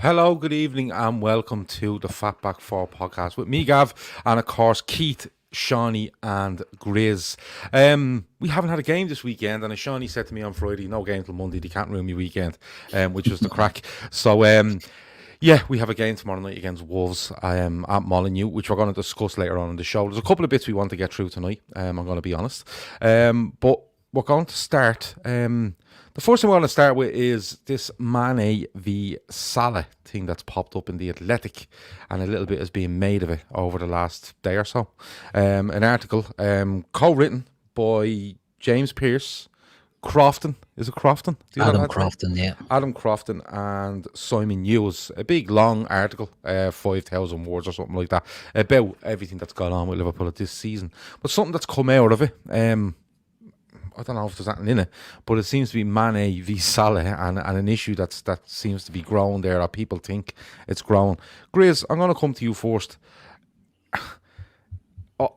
Hello, good evening, and welcome to the Fatback 4 podcast with me, Gav, and of course, Keith, Seany, and Grizz. We haven't had a game this weekend, and as Seany said to me on Friday, no game till Monday, they can't ruin me weekend, which was the crack. So, yeah, we have a game tomorrow night against Wolves at Molineux, which we're going to discuss later on in the show. There's a couple of bits we want to get through tonight, I'm going to be honest. But we're going to start... the first thing we want to start with is this Mané v Salah thing that's popped up in The Athletic, and a little bit is being made of it over the last day or so. An article co-written by James Pearce, Crofton, is it Crofton? Adam Crofton, yeah. Adam Crofton and Simon Hughes. A big, long article, 5,000 words or something like that, about everything that's gone on with Liverpool this season. But something that's come out of it, I don't know if there's anything in it, but it seems to be Mané v Salah and an issue that seems to be growing there, or people think it's growing. Grizz, I'm going to come to you first.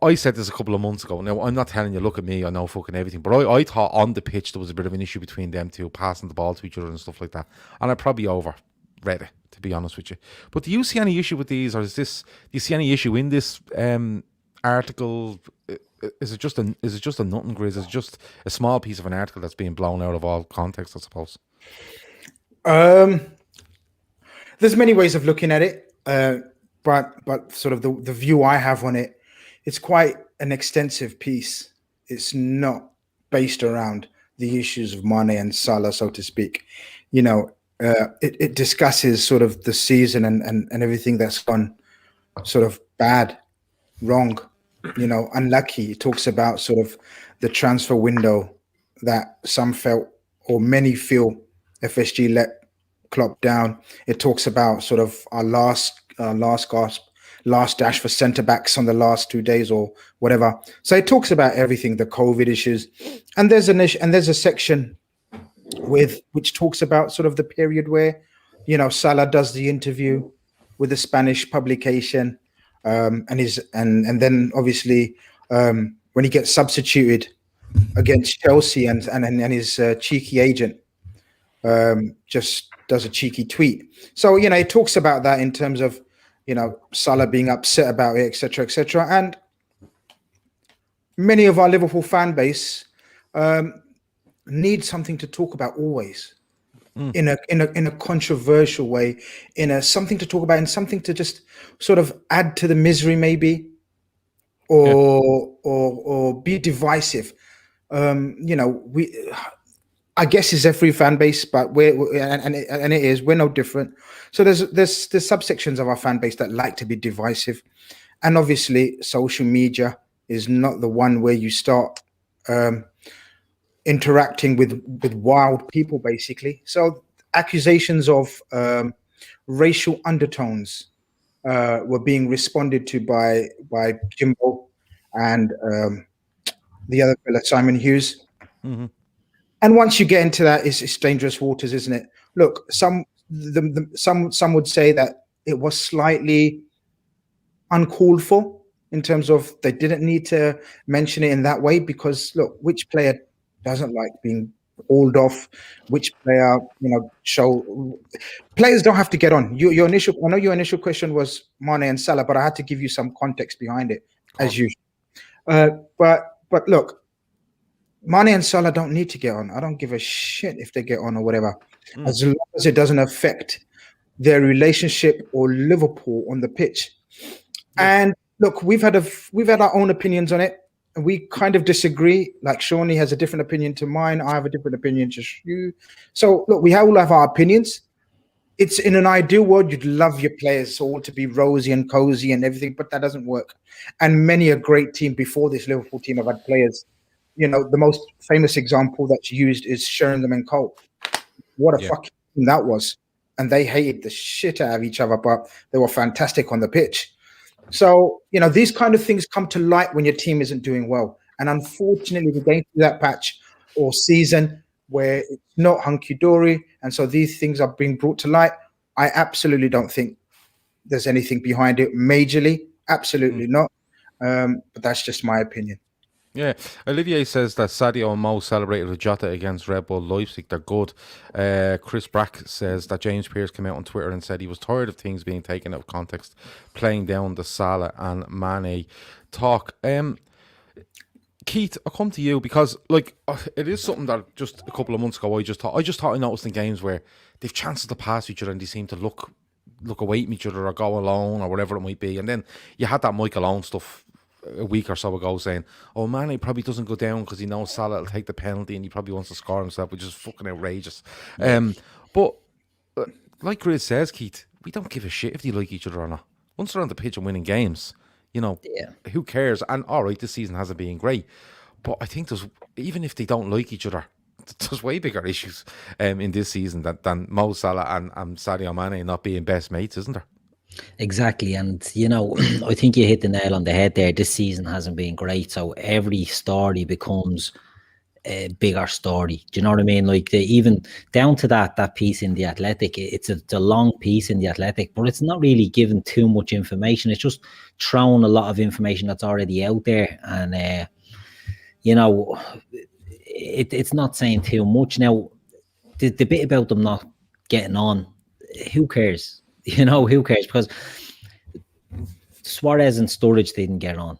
I said this a couple of months ago. Now, I'm not telling you, look at me, I know fucking everything, but I thought on the pitch there was a bit of an issue between them two, passing the ball to each other and stuff like that. And I probably overread it, to be honest with you. But do you see any issue with these, or do you see any issue in this article? Is it just a nothing, Grizz? Is it just a small piece of an article that's being blown out of all context, I suppose? There's many ways of looking at it, but sort of the view I have on it, it's quite an extensive piece. It's not based around the issues of Mané and Salah, so to speak. You know, it discusses sort of the season and everything that's gone sort of bad, wrong, unlucky. It talks about sort of the transfer window that some felt, or many feel, FSG let Klopp down. It talks about sort of our last gasp, last dash for centre backs on the last 2 days or whatever. So it talks about everything, the COVID issues, and there's a section which talks about sort of the period where Salah does the interview with the Spanish publication. And then obviously when he gets substituted against Chelsea and his cheeky agent just does a cheeky tweet. So it talks about that in terms of Salah being upset about it, etc., etc. And many of our Liverpool fan base need something to talk about always. In a controversial way, something to talk about, and something to just sort of add to the misery, maybe, or be divisive. I guess it's every fan base, but it is. We're no different. So there's subsections of our fan base that like to be divisive, and obviously social media is not the one where you start interacting with wild people, basically. So accusations of racial undertones were being responded to by Jimbo and the other fella, Simon Hughes. Mm-hmm. And once you get into that, it's dangerous waters, isn't it? Look, some would say that it was slightly uncalled for in terms of they didn't need to mention it in that way, because look, which player doesn't like being hauled off? Which player, players don't have to get on. I know your initial question was Mané and Salah, but I had to give you some context behind it, as usual. But look, Mané and Salah don't need to get on. I don't give a shit if they get on or whatever, as long as it doesn't affect their relationship or Liverpool on the pitch. Yeah. And look, we've had our own opinions on it. We kind of disagree. Like Seany has a different opinion to mine. I have a different opinion to you. So look, we all have our opinions. It's in an ideal world, you'd love your players all to be rosy and cozy and everything, but that doesn't work. And many a great team before this Liverpool team have had players. The most famous example that's used is Sheringham and Cole. What a fucking team that was. And they hated the shit out of each other, but they were fantastic on the pitch. So, these kind of things come to light when your team isn't doing well. And unfortunately, we're going through that patch or season where it's not hunky-dory. And so these things are being brought to light. I absolutely don't think there's anything behind it majorly. Absolutely not. But that's just my opinion. Yeah, Olivier says that Sadio and Mo celebrated with Jota against Red Bull Leipzig. They're good. Chris Brack says that James Pearce came out on Twitter and said he was tired of things being taken out of context, playing down the Salah and Mané talk. Keith, I'll come to you because, like, it is something that just a couple of months ago I just thought I noticed in games where they've chances to pass each other and they seem to look away from each other or go alone or whatever it might be. And then you had that Michael Owen stuff a week or so ago saying, oh man, he probably doesn't go down because he knows Salah will take the penalty and he probably wants to score himself, which is fucking outrageous. But like Grizz says, Keith, we don't give a shit if they like each other or not. Once they're on the pitch and winning games, who cares? And all right, this season hasn't been great, but I think even if they don't like each other, there's way bigger issues in this season than Mo Salah and Sadio Mané not being best mates, isn't there? Exactly, and I think you hit the nail on the head there. This season hasn't been great, so every story becomes a bigger story. Do you know what I mean? Like even down to that piece in the Athletic, it's a long piece in the Athletic, but it's not really giving too much information. It's just throwing a lot of information that's already out there, and it's not saying too much. Now, the bit about them not getting on, who cares? Who cares? Because Suarez and Sturridge didn't get on.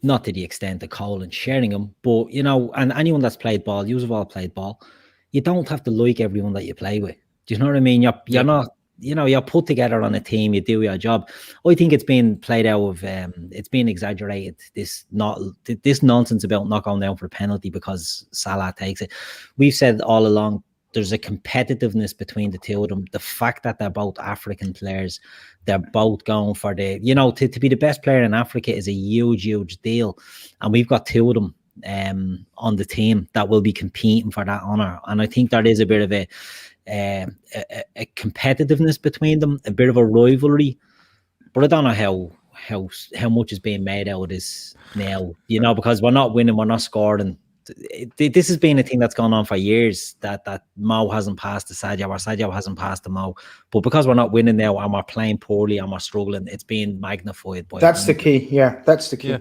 Not to the extent of Cole and Sheringham, but, and anyone that's played ball, you've all played ball, you don't have to like everyone that you play with. Do you know what I mean? You're not, you're put together on a team, you do your job. I think it's been played out of, it's been exaggerated, this nonsense about not going down for a penalty because Salah takes it. We've said all along, there's a competitiveness between the two of them. The fact that they're both African players, they're both going for the, to be the best player in Africa is a huge, huge deal. And we've got two of them on the team that will be competing for that honour. And I think there is a bit of a competitiveness between them, a bit of a rivalry. But I don't know how much is being made out of this now, because we're not winning, we're not scoring. This has been a thing that's gone on for years, that Mo hasn't passed to Sadio or Sadio hasn't passed to Mo, but because we're not winning now and we're playing poorly and we're struggling, it's being magnified. That's the key. Yeah, that's the key.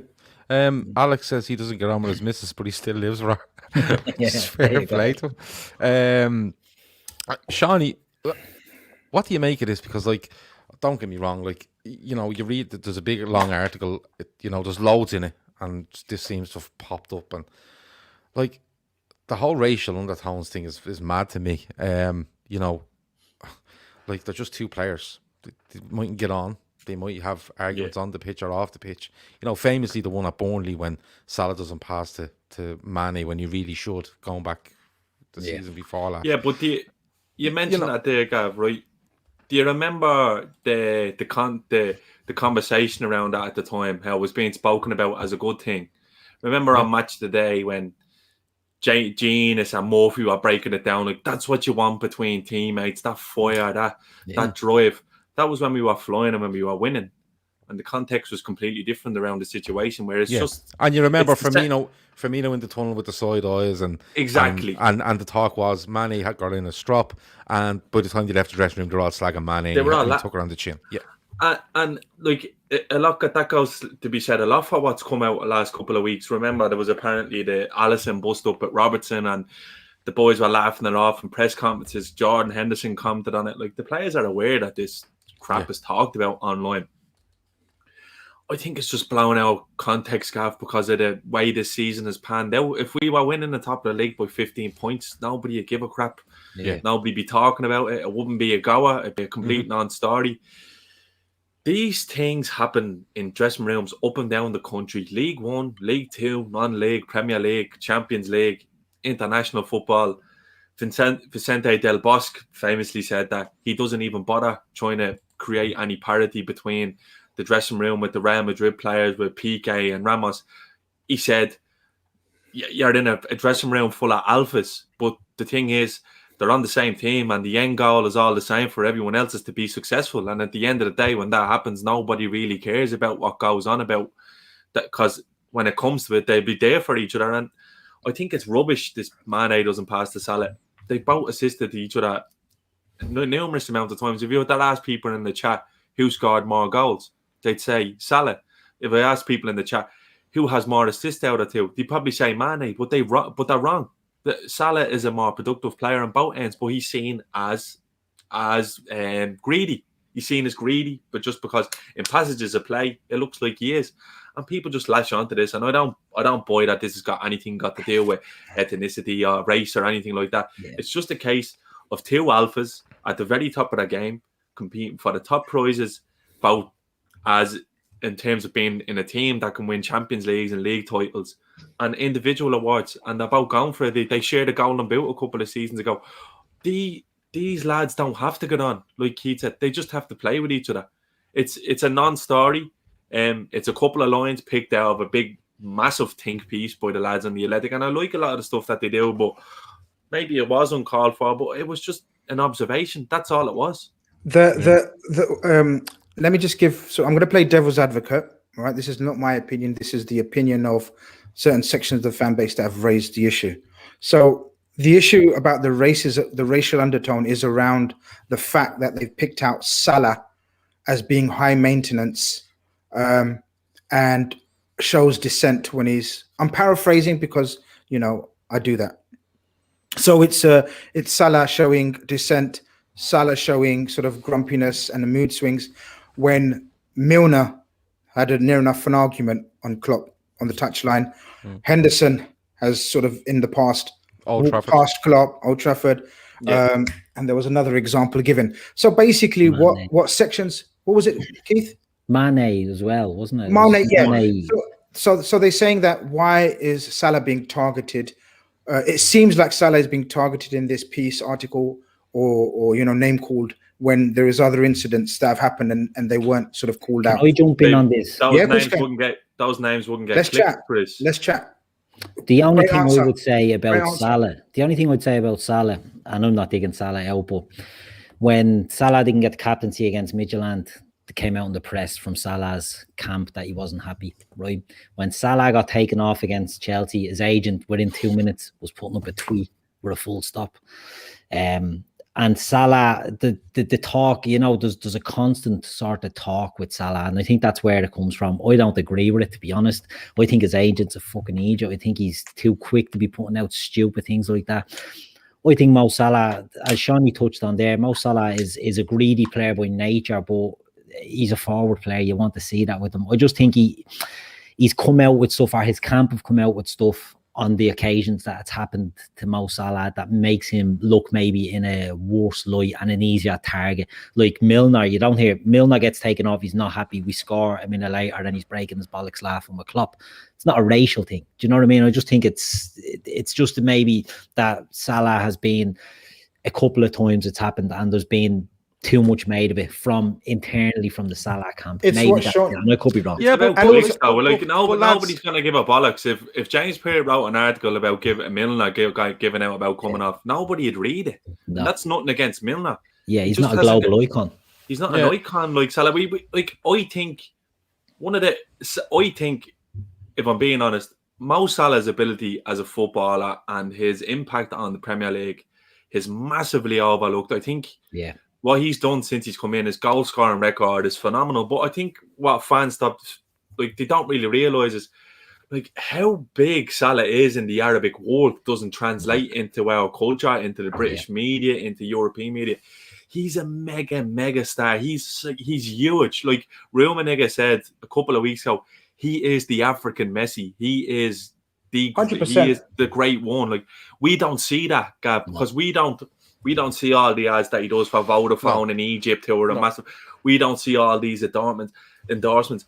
Yeah. Alex says he doesn't get on with his missus, but he still lives with her. Fair play to him. Seany, what do you make of this? Because, like, don't get me wrong, like, you read that there's a big long article, there's loads in it, and this seems to have popped up, and like the whole racial undertones thing is mad to me. Like they're just two players. They mightn't get on. They might have arguments on the pitch or off the pitch. Famously the one at Burnley when Salah doesn't pass to Mané when you really should, going back the season before that. Yeah, but you mentioned that there, Gav, right? Do you remember the conversation around that at the time, how it was being spoken about as a good thing? Remember on Match of the Day when Genius and Murphy were breaking it down, like that's what you want between teammates, that fire, that drive. That was when we were flying and when we were winning, and the context was completely different around the situation. Where it's just, and you remember Firmino in the tunnel with the side eyes, and exactly, and the talk was Mané had got in a strop, and by the time they left the dressing room, they're all slagging Mané. They were all and he took her on the chin. Yeah, and like a lot that goes to be said a lot for what's come out the last couple of weeks. Remember, there was apparently the Alisson bust up at Robertson, and the boys were laughing it off in press conferences. Jordan Henderson commented on it. Like, the players are aware that this crap is talked about online. I think it's just blown out context, Gav, because of the way this season has panned out. If we were winning the top of the league by 15 points, nobody would give a crap. Nobody be talking about it. It wouldn't be a goer. It'd be a complete non-story. These things happen in dressing rooms up and down the country. League One, League Two, non-league, Premier League, Champions League, international football. Vicente Del Bosque famously said that he doesn't even bother trying to create any parity between the dressing room with the Real Madrid players, with Piqué and Ramos. He said, you're in a dressing room full of alphas, but the thing is, they're on the same team, and the end goal is all the same for everyone else, is to be successful. And at the end of the day, when that happens, nobody really cares about what goes on about that, because when it comes to it, they'll be there for each other. And I think it's rubbish this Mané doesn't pass to Salah. They both assisted each other numerous amounts of times. If you were to ask people in the chat who scored more goals, they'd say Salah. If I ask people in the chat who has more assists out of two? They probably say Mané, but they're wrong. Salah is a more productive player on both ends, but he's seen as greedy. He's seen as greedy, but just because in passages of play, it looks like he is. And people just latch onto this. And I don't buy that this has got to do with ethnicity or race or anything like that. Yeah. It's just a case of two alphas at the very top of their game competing for the top prizes, both as in terms of being in a team that can win Champions Leagues and league titles and individual awards. And about going for it, they shared a golden boot a couple of seasons ago. These lads don't have to get on, like Keith said. They just have to play with each other. It's a non-story. It's a couple of lines picked out of a big, massive think piece by the lads on the Athletic. And I like a lot of the stuff that they do, but maybe it was uncalled for, but it was just an observation. That's all it was. Let me just give, so I'm going to play devil's advocate, all right? This is not my opinion. This is the opinion of certain sections of the fan base that have raised the issue. So the issue about the racial undertone is around the fact that they've picked out Salah as being high maintenance and shows dissent when I'm paraphrasing because, I do that. So it's Salah showing dissent, Salah showing sort of grumpiness and the mood swings, when Milner had a near enough an argument on Klopp on the touchline. Henderson has sort of in the past past Klopp, Old Trafford, and there was another example given. So basically, what sections? What was it, Keith? Mané as well, wasn't it? Mané, yeah. So they're saying that why is Salah being targeted? It seems like Salah is being targeted in this piece, article, or name called, when there is other incidents that have happened and they weren't sort of called out. Can I jump in on this? Those names wouldn't get Let's clicked, chat. Chris. Let's chat. The only thing I would say about Salah, and I'm not digging Salah out, but when Salah didn't get the captaincy against Midtjylland, they came out in the press from Salah's camp that he wasn't happy, right? When Salah got taken off against Chelsea, his agent within 2 minutes was putting up a tweet with a full stop. And Salah, the talk, there's a constant sort of talk with Salah, and I think that's where it comes from. I don't agree with it, to be honest. I think his agent's a fucking idiot. I think he's too quick to be putting out stupid things like that. I think Mo Salah, as Seany touched on there, Mo Salah is a greedy player by nature, but he's a forward player. You want to see that with him. I just think he's come out with stuff, or his camp have come out with stuff on the occasions that it's happened to Mo Salah that makes him look maybe in a worse light and an easier target. Like Milner, you don't hear Milner gets taken off, he's not happy, we score a minute later, then he's breaking his bollocks laughing with Klopp. It's not a racial thing. Do you know what I mean? I just think it's just maybe that Salah has been a couple of times it's happened and there's been too much made of it from internally from the Salah camp. It's maybe what Sean, I could be wrong. Yeah, but nobody's going to give a bollocks if James Pearce wrote an article about Milner giving out about coming off. Nobody'd read it. No. That's nothing against Milner. Yeah, he's not a global icon. He's not an icon like Salah. I think if I'm being honest, Mo Salah's ability as a footballer and his impact on the Premier League is massively overlooked. I think. Yeah. What he's done since he's come in, his goal scoring record is phenomenal. But I think what fans they don't really realise is how big Salah is in the Arabic world doesn't translate into our culture, into the British media, into European media. He's a mega star. He's huge. Like Rummenigge said a couple of weeks ago, he is the African Messi. He is the 100%. He is the great one. Like we don't see that, Gab, because we don't see all the ads that he does for Vodafone in Egypt who are massive. We don't see all these endorsements.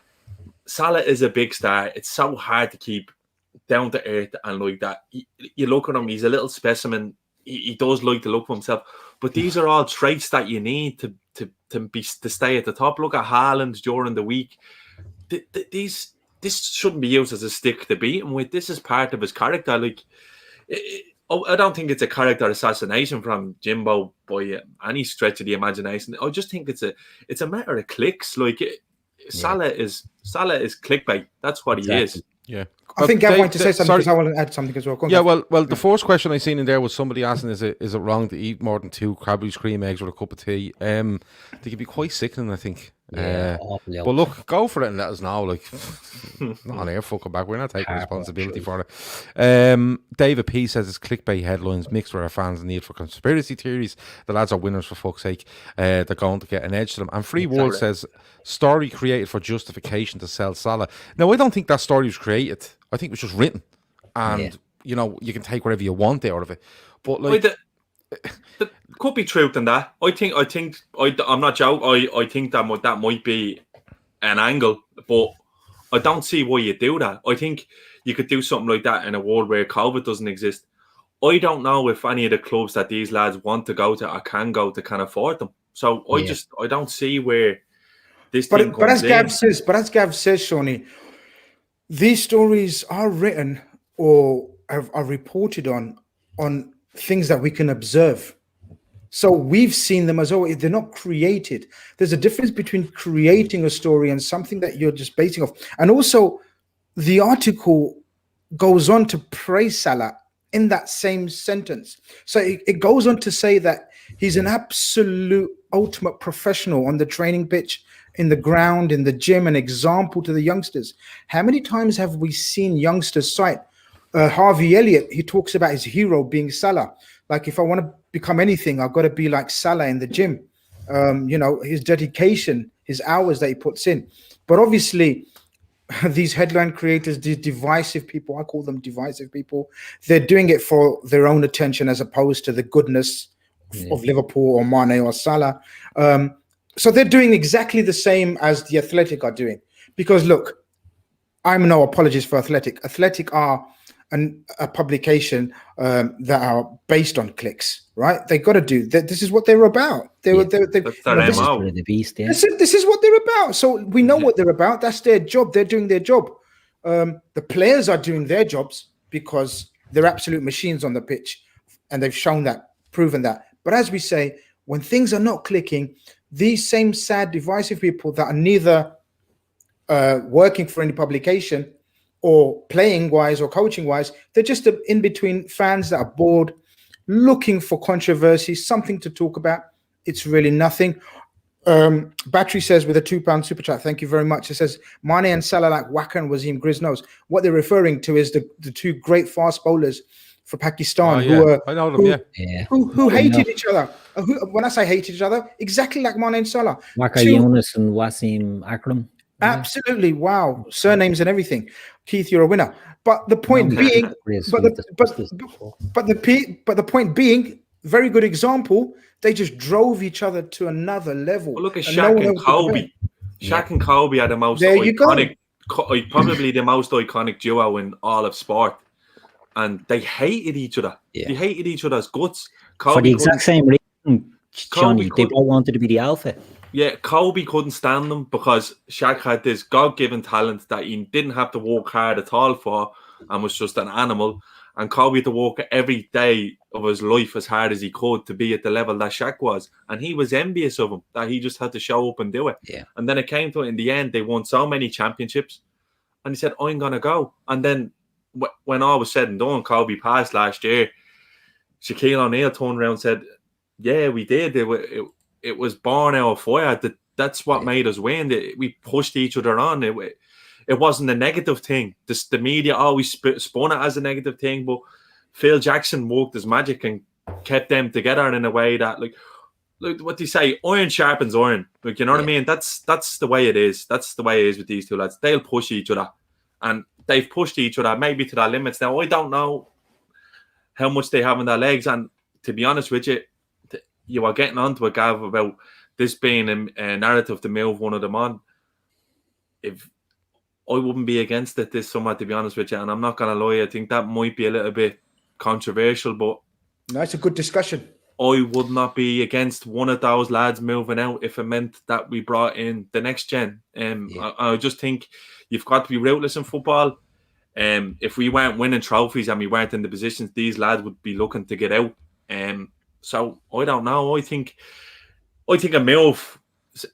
Salah is a big star. It's so hard to keep down to earth and like that. You look at him, he's a little specimen. He does like to look for himself. But these are all traits that you need to stay at the top. Look at Haaland during the week. This shouldn't be used as a stick to beat him with. This is part of his character. I don't think it's a character assassination from Jimbo by any stretch of the imagination. I just think it's a matter of clicks. Salah is clickbait. That's what he is. Yeah, I think Gav wanted to say something because I want to add something as well. Well, the first question I seen in there was somebody asking, is it wrong to eat more than 2 Cadbury's cream eggs with a cup of tea? They can be quite sickening, I think. But look, go for it and let us know. Like, not on air, fucking back. We're not taking responsibility for it. David P says it's clickbait headlines mixed with our fans' need for conspiracy theories. The lads are winners, for fuck's sake. They're going to get an edge to them. And Free World says story created for justification to sell Salah. Now, I don't think that story was created. I think it was just written, and you know, you can take whatever you want out of it. But like, there could be truth in that. I'm not joking. I think that might be an angle, but I don't see why you do that. I think you could do something like that in a world where COVID doesn't exist. I don't know if any of the clubs that these lads want to go to or can go to can afford them. So I don't see where this thing comes in. But as Gav says, Seany, these stories are written or are reported on things that we can observe. So we've seen them as well. They're not created. There's a difference between creating a story and something that you're just basing off. And also, the article goes on to praise Salah in that same sentence. So it goes on to say that he's an absolute ultimate professional on the training pitch, in the ground, in the gym, an example to the youngsters. How many times have we seen youngsters cite Harvey Elliott? He talks about his hero being Salah. Like, if I want to become anything, I've got to be like Salah in the gym. You know, his dedication, his hours that he puts in. But obviously, these headline creators, these divisive people, I call them divisive people, they're doing it for their own attention as opposed to the goodness of Liverpool or Mané or Salah. So they're doing exactly the same as the Athletic are doing. Because look, I'm no apologist for Athletic. Athletic are a publication that are based on clicks, right? They got to do that. This is what they're about. This is what they're about. So we know what they're about. That's their job. They're doing their job. The players are doing their jobs because they're absolute machines on the pitch, and they've shown that, proven that. But as we say, when things are not clicking, these same sad, divisive people that are neither working for any publication or playing wise or coaching wise, they're just in between fans that are bored, looking for controversy, something to talk about. It's really nothing. Battery says with a £2 super chat, thank you very much. It says Mané and Salah like Waka and Wasim. Grizz knows what they're referring to is the two great fast bowlers for Pakistan who hated each other. When I say hated each other, exactly like Mané and Salah. Waka Yunus and Wasim Akram. Absolutely, wow, surnames and everything. Keith, you're a winner. But the point being, but the point being, very good example. They just drove each other to another level. Well, look at Shaq and Kobe. Shaq and Kobe are the most iconic, probably the most iconic duo in all of sport, and they hated each other. They hated each other's guts. Kobe for the exact same reason, Johnny. They both wanted to be the alpha. Yeah, Kobe couldn't stand them because Shaq had this God-given talent that he didn't have to work hard at all for and was just an animal. And Kobe had to work every day of his life as hard as he could to be at the level that Shaq was. And he was envious of him, that he just had to show up and do it. Yeah. And then it came to it in the end, they won so many championships. And he said, I'm going to go. And then when all was said and done, Kobe passed last year, Shaquille O'Neal turned around and said, yeah, we did. It was born out of fire. That's what made us win. We pushed each other on. It wasn't a negative thing. The media always spun it as a negative thing, but Phil Jackson worked his magic and kept them together in a way that, like what do you say? Iron sharpens iron. Like, you know what I mean? That's the way it is. That's the way it is with these two lads. They'll push each other, and they've pushed each other maybe to their limits. Now, I don't know how much they have in their legs, and to be honest with you, you are getting onto a Gav about this being a narrative to move one of them on. If I wouldn't be against it this summer, to be honest with you, and I'm not going to lie, I think that might be a little bit controversial, but that's a good discussion. I would not be against one of those lads moving out if it meant that we brought in the next gen. I just think you've got to be ruthless in football. If we weren't winning trophies and we weren't in the positions, these lads would be looking to get out. So I don't know. I think a move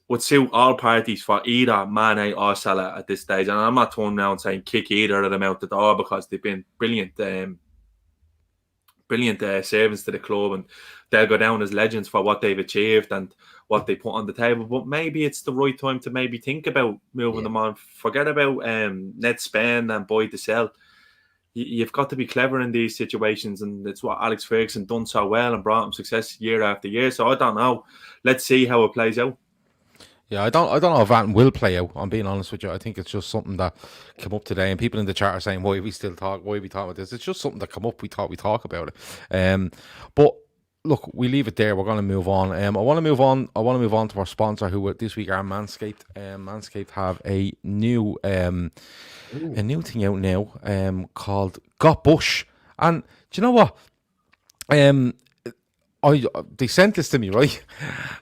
would suit all parties for either Mané or Salah at this stage. And I'm not turning around saying kick either of them out the door, because they've been brilliant servants to the club, and they'll go down as legends for what they've achieved and what they put on the table. But maybe it's the right time to maybe think about moving them on. Forget about net spend and buy to sell. You've got to be clever in these situations, and it's what Alex Ferguson done so well and brought him success year after year. So I don't know. Let's see how it plays out. Yeah, I don't know if that will play out. I'm being honest with you. I think it's just something that came up today, and people in the chat are saying, "Why are we talking about this?" It's just something that come up. We thought we'd talk about it. But look, we leave it there. We're going to move on. I want to move on. I want to move on to our sponsor, who this week are Manscaped. Manscaped have a new thing out now called Got Bush. And do you know what? They sent this to me, right?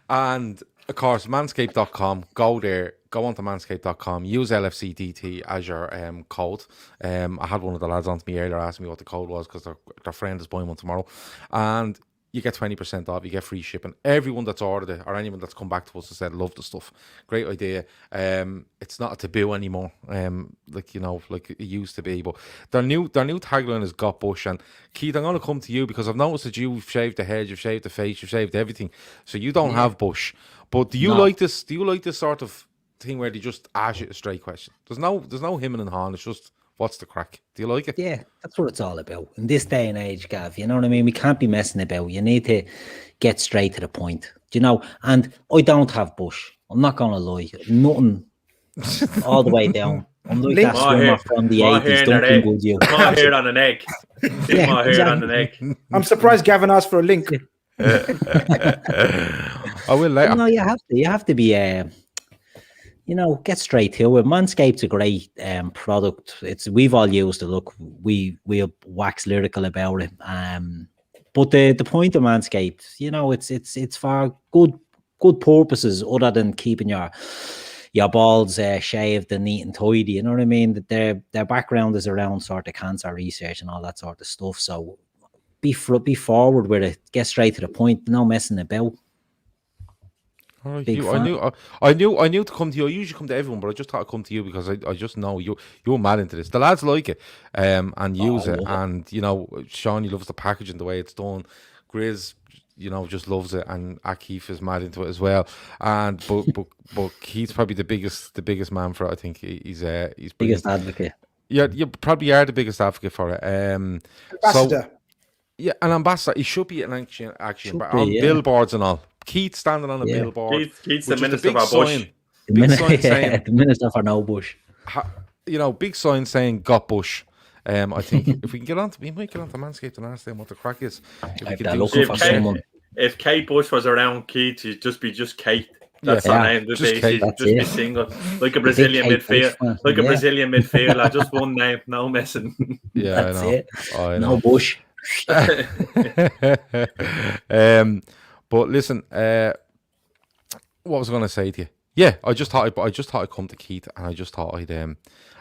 And of course, manscaped.com, go there, go onto manscaped.com, use LFCDT as your code. I had one of the lads on to me earlier asking me what the code was, because their friend is buying one tomorrow. And you get 20% off, you get free shipping. Everyone that's ordered it, or anyone that's come back to us and said, love the stuff. Great idea. It's not a taboo anymore, like it used to be. But their new tagline is Got Bush. And Keith, I'm going to come to you, because I've noticed that you've shaved the head, you've shaved the face, you've shaved everything. So you don't have bush. But do you like this? Do you like this sort of thing where they just ask you a straight question? There's no him and han. It's just, what's the crack? Do you like it? Yeah, that's what it's all about in this day and age, Gav. You know what I mean? We can't be messing about. You need to get straight to the point. Do you know? And I don't have bush. I'm not gonna lie. Nothing all the way down. I'm like that swimmer from the 80s. Duncan Goodyear. More hair on an egg. More hair on an egg. I'm surprised Gavin asked for a link. I will later. No, you have to be get straight to it. Manscaped's a great product. We've all used it. Look, we wax lyrical about it. But the point of Manscaped, it's for good purposes other than keeping your balls shaved and neat and tidy. You know what I mean? That their background is around sort of cancer research and all that sort of stuff. So be forward with it. Get straight to the point. No messing about. I knew to come to you. I usually come to everyone, but I just thought I'd come to you because I just know you're mad into this. The lads like it and use it. And, Seany loves the packaging, the way it's done. Grizz, just loves it. And Akif is mad into it as well. And but Keith's probably the biggest man for it. I think he's biggest advocate. Yeah, you probably are the biggest advocate for it. Ambassador. Yeah, an ambassador. He should be an action on billboards and all. Keith standing on a billboard. Keith's the minister for bush. The minister for no bush. Big sign saying Got Bush. I think if we can we might get onto Manscaped and ask them what the crack is. If Kate Bush was around, Keith, he'd just be Kate. That's the name. Just be single, like a Brazilian midfield, like a Brazilian midfielder. Just one name, no messing. Yeah, that's I know. It. I know. No bush. But listen, what was I going to say to you? Yeah, I just thought I'd come to Keith, and I just thought I'd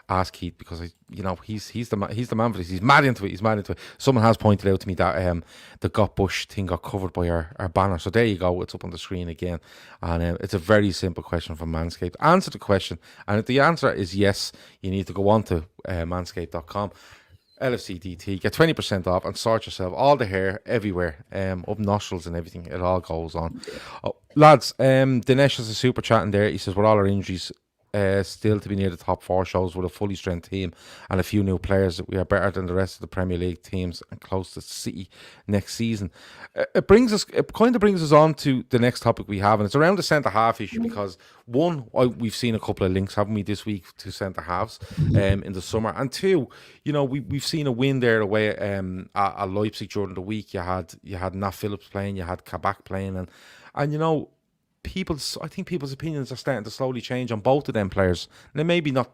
ask Keith, because he's the man for this. He's mad into it. Someone has pointed out to me that the Got Bush thing got covered by our banner. So there you go. It's up on the screen again, and it's a very simple question from Manscaped. Answer the question, and if the answer is yes, you need to go on to manscaped.com. LFCDT, get 20% off and sort yourself all the hair everywhere, up nostrils and everything. It all goes on. Lads, Dinesh has a super chat in there. He says, with all our injuries still to be near the top 4 shows with a fully strength team and a few new players, we are better than the rest of the Premier League teams and close to City next season. It kind of brings us on to the next topic we have, and it's around the centre half issue, because one, we've seen a couple of links, haven't we, this week to centre halves in the summer, and two, we've seen a win there away at Leipzig during the week. You had Nat Phillips playing, you had Kabak playing, and I think people's opinions are starting to slowly change on both of them players. And they maybe not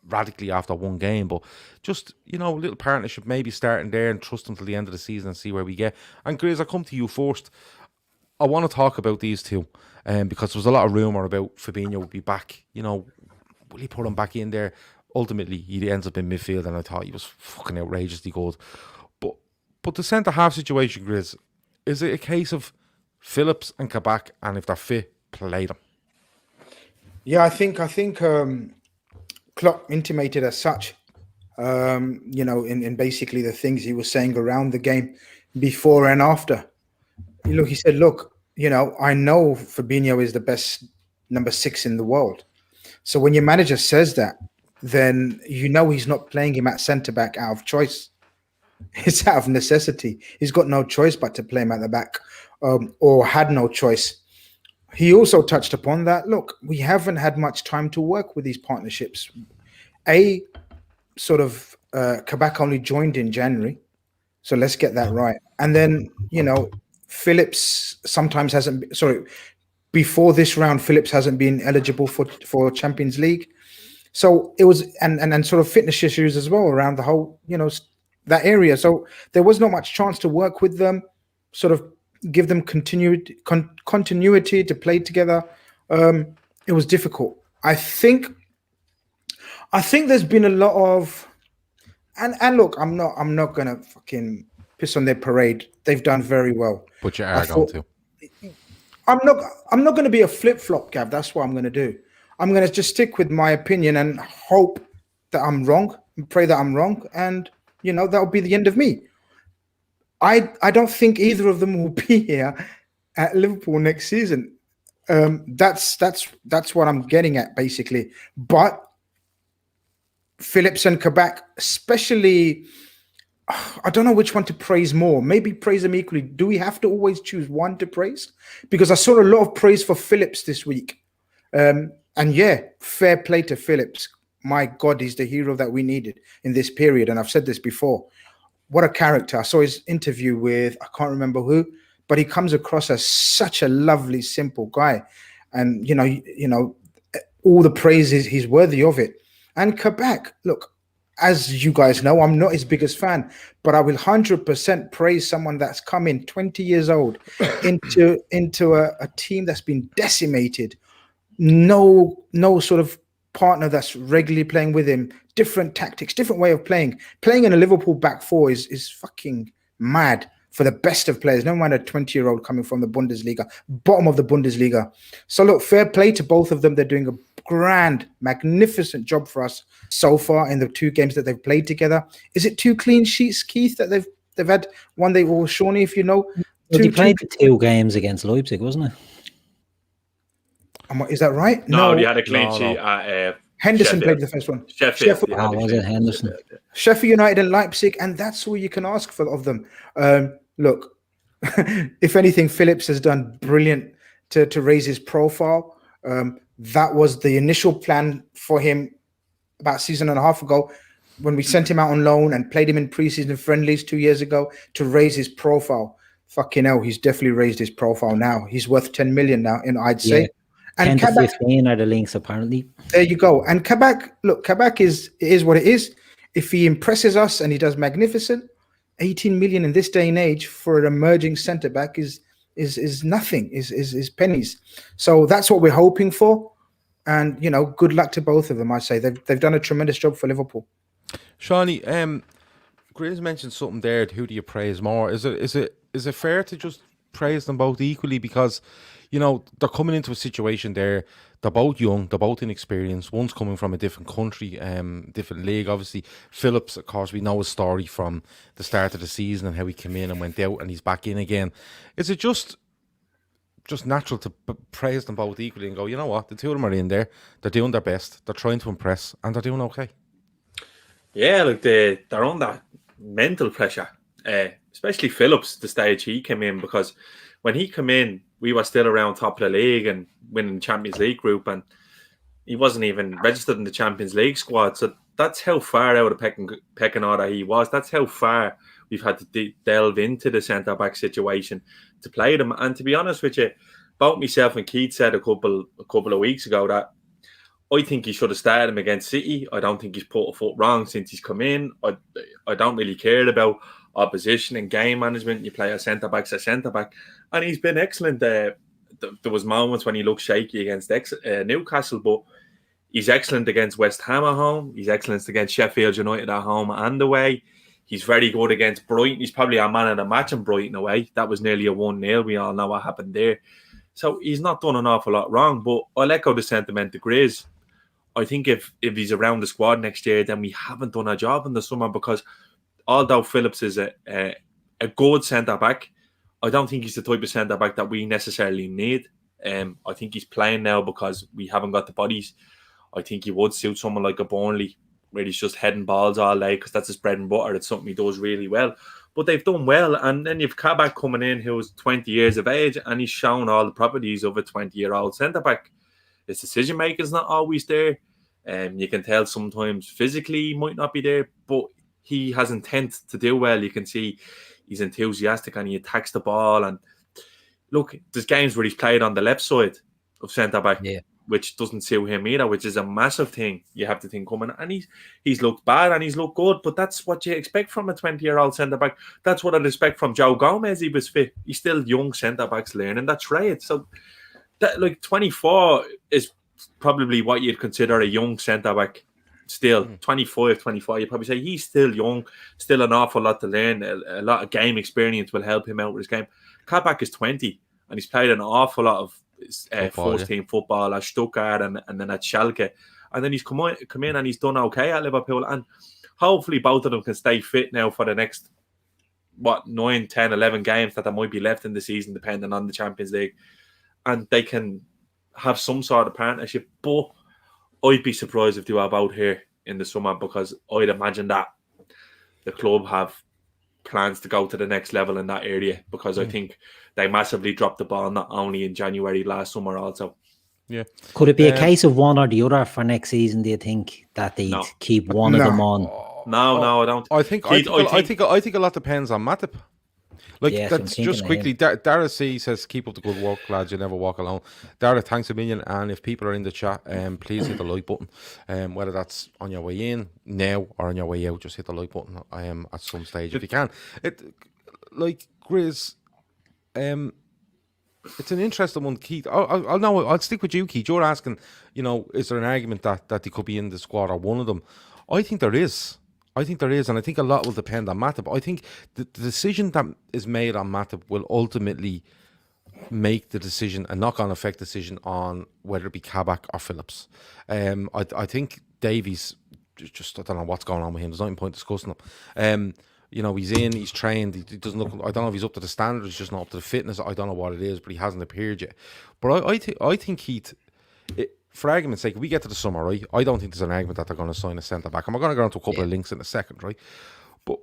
radically after one game, but just, a little partnership maybe starting there, and trust them till the end of the season and see where we get. And Grizz, I'll come to you first. I want to talk about these two, because there was a lot of rumour about Fabinho would be back. Will he put him back in there? Ultimately, he ends up in midfield, and I thought he was fucking outrageously good. But the centre-half situation, Grizz, is it a case of Phillips and Kabak, and if they're fit, play them? Yeah, I think Klopp intimated as such. In basically the things he was saying around the game before and after. Look, he said, "Look, I know Fabinho is the best number 6 in the world. So when your manager says that, then he's not playing him at centre back out of choice. It's out of necessity. He's got no choice but to play him at the back, or had no choice." He also touched upon that. Look, we haven't had much time to work with these partnerships. Kabak only joined in January, so let's get that right. And then Phillips sometimes hasn't. Sorry, before this round, Phillips hasn't been eligible for Champions League. So it was, and sort of fitness issues as well around the whole, that area. So there was not much chance to work with them, sort of give them continuity to play together. It was difficult. I think there's been a lot of, and look, I'm not gonna fucking piss on their parade. They've done very well. But you are going to. I'm not going to be a flip-flop, Gav. That's what I'm going to do. I'm going to just stick with my opinion and hope that I'm wrong and pray that I'm wrong. And, that'll be the end of me. I don't think either of them will be here at Liverpool next season. That's what I'm getting at, basically. But Phillips and Kabak, especially, I don't know which one to praise more. Maybe praise them equally. Do we have to always choose one to praise? Because I saw a lot of praise for Phillips this week. And yeah, fair play to Phillips. My God, he's the hero that we needed in this period. And I've said this before. What a character. I saw his interview with, I can't remember who, but he comes across as such a lovely, simple guy. And, all the praise he's worthy of it. And Kabak, look, as you guys know, I'm not his biggest fan, but I will 100% praise someone that's come in 20 years old into a team that's been decimated. No sort of partner that's regularly playing with him. Different tactics, different way of playing. Playing in a Liverpool back four is fucking mad for the best of players. No matter a 20-year-old coming from the Bundesliga, bottom of the Bundesliga. So look, fair play to both of them. They're doing a grand, magnificent job for us so far in the 2 games that they've played together. Is it 2 clean sheets, Keith, that they've had? One they were Seany, if you know. Well, they played the 2 games against Leipzig, wasn't it? Is that right? No, they had a clean sheet at Henderson Sheffield. played the first one. Sheffield. Was it Henderson? Sheffield United and Leipzig, and that's all you can ask for of them. Look, if anything, Phillips has done brilliant to raise his profile. That was the initial plan for him about a season and a half ago when we sent him out on loan and played him in preseason friendlies 2 years ago to raise his profile. Fucking hell, he's definitely raised his profile now. He's worth 10 million now, I'd say. Yeah. And 10 to 15 are the links, apparently. There you go. And Kabak is what it is. If he impresses us and he does magnificent, 18 million in this day and age for an emerging centre back is nothing, is pennies. So that's what we're hoping for. And good luck to both of them. I say they've done a tremendous job for Liverpool. Seany, Grizz mentioned something there. Who do you praise more? Is it fair to just praise them both equally? Because they're coming into a situation there. They're both young, they're both inexperienced. One's coming from a different country, different league. Obviously, Phillips, of course, we know his story from the start of the season and how he came in and went out and he's back in again. Is it just natural to praise them both equally and go, you know what, the 2 of them are in there, they're doing their best, they're trying to impress, and they're doing okay? Yeah, look, they're under mental pressure, especially Phillips, the stage he came in, because when he came in, we were still around top of the league and winning the Champions League group, and he wasn't even registered in the Champions League squad. So that's how far out of the pecking order he was. That's how far we've had to delve into the centre-back situation to play them. And to be honest with you, both myself and Keith said a couple of weeks ago that I think he should have started him against City. I don't think he's put a foot wrong since he's come in. I don't really care about opposition and game management. You play a centre-back, and he's been excellent. There was moments when he looked shaky against Newcastle, but he's excellent against West Ham at home. He's excellent against Sheffield United at home and away. He's very good against Brighton. He's probably our man of the match in Brighton away. That was nearly a 1-0. We all know what happened there. So he's not done an awful lot wrong. But I'll echo the sentiment to Grizz. I think if he's around the squad next year, then we haven't done our job in the summer, because although Phillips is a good centre-back, I don't think he's the type of centre-back that we necessarily need. I think he's playing now because we haven't got the bodies. I think he would suit someone like a Burnley, where he's just heading balls all day, because that's his bread and butter. It's something he does really well. But they've done well. And then you've Kabak coming in, who's 20 years of age, and he's shown all the properties of a 20-year-old centre-back. His decision-making is not always there. You can tell sometimes physically he might not be there, but he has intent to do well. You can see he's enthusiastic and he attacks the ball. And look, there's games where he's played on the left side of centre-back, which doesn't suit him either, which is a massive thing you have to think coming. And he's looked bad and he's looked good, but that's what you expect from a 20-year-old centre-back. That's what I'd expect from Joe Gomez. He was fit. He's still young centre-backs learning. That's right. So, that, like, 24 is probably what you'd consider a young centre-back. Still, 25, you'd probably say he's still young, still an awful lot to learn. A lot of game experience will help him out with his game. Kabak is 20, and he's played an awful lot of first-team football at Stuttgart and then at Schalke. And then he's come in and he's done okay at Liverpool. And hopefully both of them can stay fit now for the next, 9, 10, 11 games that there might be left in the season, depending on the Champions League. And they can have some sort of partnership. But I'd be surprised if they were out here in the summer, because I'd imagine that the club have plans to go to the next level in that area, because I think they massively dropped the ball, not only in January, last summer also. Yeah. Could it be a case of one or the other for next season, do you think, that they'd keep one of them on? No, I don't. I think a lot depends on MatiP. Like, that's just quickly. Dara C says, keep up the good work, lads. You never walk alone. Dara, thanks a million. And if people are in the chat, please hit the like button. Whether that's on your way in now or on your way out, just hit the like button. At some stage if you can. Like Grizz, it's an interesting one, Keith. I'll stick with you, Keith. You're asking, is there an argument that they could be in the squad or one of them? I think there is. And I think a lot will depend on MatiP. I think the decision that is made on MatiP will ultimately make the decision, a knock-on effect decision, on whether it be Kabak or Phillips. I think Davies, just I don't know what's going on with him. There's no point discussing him. He's in, he's trained. He doesn't look. I don't know if he's up to the standard. He's just not up to the fitness. I don't know what it is, but he hasn't appeared yet. But I think Keith. For argument's sake, if we get to the summer, right, I don't think there's an argument that they're going to sign a centre-back. And we're going to go into a couple of links in a second, right? But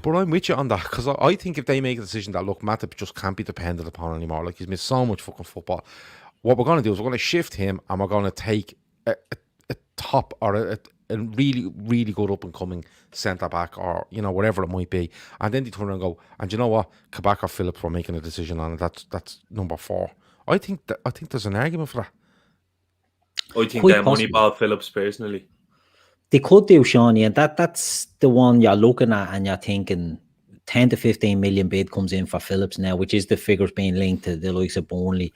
I'm with you on that, because I think if they make a decision that, look, MatiP just can't be depended upon anymore, like, he's missed so much fucking football, what we're going to do is we're going to shift him and we're going to take a top or a really, really good up-and-coming centre-back, or, whatever it might be. And then they turn around and go, and you know what, Kabak or Phillips were making a decision on it. That's number 4. I think there's an argument for that. I think they're Moneyball Phillips, personally. They could do, Seany, and that's the one you're looking at and you're thinking 10 to 15 million bid comes in for Phillips now, which is the figures being linked to the likes of Burnley.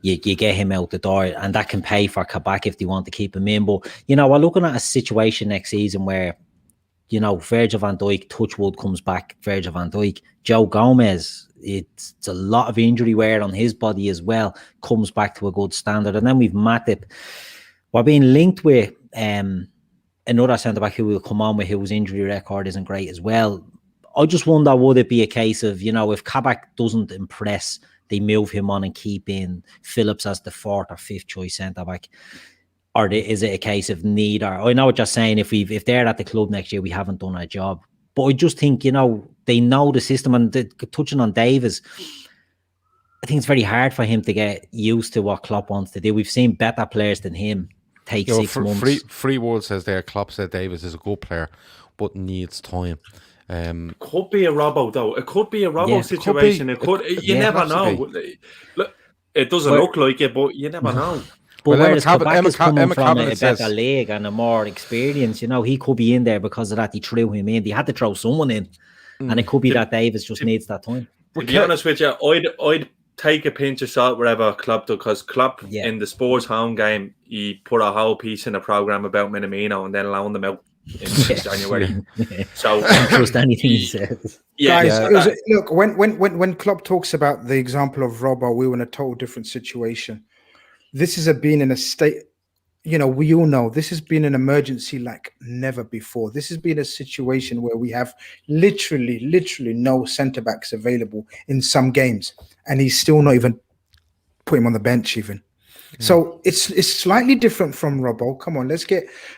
You get him out the door, and that can pay for Kabak if they want to keep him in. But, we're looking at a situation next season where, Virgil van Dijk, touchwood, comes back, Virgil van Dijk. Joe Gomez, it's a lot of injury wear on his body as well, comes back to a good standard. And then we've MatiP. We're being linked with another centre-back who will come on with, whose injury record isn't great as well. I just wonder, would it be a case of, if Kabak doesn't impress, they move him on and keep in Phillips as the 4th or 5th choice centre-back? Or is it a case of neither? I know what you're saying. If they're at the club next year, we haven't done our job. But I just think, they know the system. And touching on Davies, I think it's very hard for him to get used to what Klopp wants to do. We've seen better players than him take 6 months. Free World says there, Klopp said Davies is a good player, but needs time. Could be a Robbo, though. It could be a Robbo situation. You never know. Look, it doesn't look like it, but you never know. But whereas Kabak is coming from a better league and a more experience, he could be in there because of that. They threw him in. They had to throw someone in. And it could be that Davies just needs that time. To be honest with you, I'd take a pinch of salt wherever Klopp does, because Klopp, in the Spurs home game, he put a whole piece in a programme about Minamino and then loaned them out in January. So I don't trust anything he says. Yeah, Guys, Yeah. it was, look, when Klopp talks about the example of Robbo, we were in a total different situation. This has been in a state, you know, we all know this has been an emergency like never before. This has been a situation where we have literally no centre backs available in some games, and he's still not even put him on the bench even. So it's slightly different from Robbo. Come on,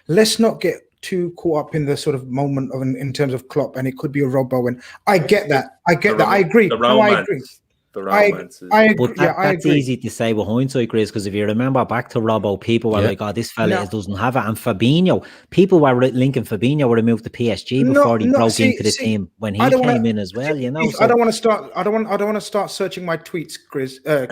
let's not get too caught up in the sort of moment of in terms of Klopp, and it could be a Robbo. And I get that. I agree. The No, I romance. agree. The romance. I agree. But Yeah, I that's agree. easy to say with hindsight, Grizz, because if you remember back to Robbo, people were like, oh, this fella doesn't have it. And Fabinho, people were linking Fabinho would have moved to PSG before he broke into the team when he came in as well, you know. I don't want to start. I don't want to start searching my tweets, Grizz. But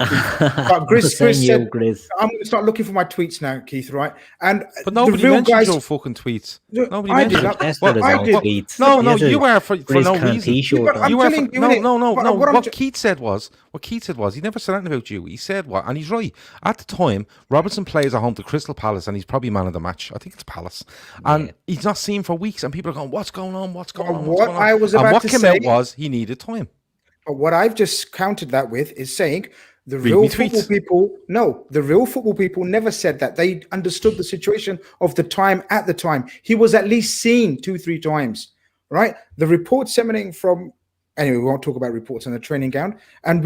Grizz said, Grizz. I'm going to start looking for my tweets now, Keith. Right? And But nobody the real mentioned guys, your fucking tweets. Nobody I did. mentioned. No, you were for no reason. I'm telling you, What Keith said was he never said anything about you. He said what, and he's right. At the time, Robertson plays at home to Crystal Palace, and he's probably man of the match. I think it's Palace, and he's not seen for weeks. And people are going, "What's going on? What's going on?" What I was about to say, what came out was he needed time. But what I've just countered that with is saying the real football people. No, the real football people never said that. They understood the situation of the time at the time. He was at least seen 2-3 times, right? The reports emanating from. Anyway, we won't talk about reports on the training ground, and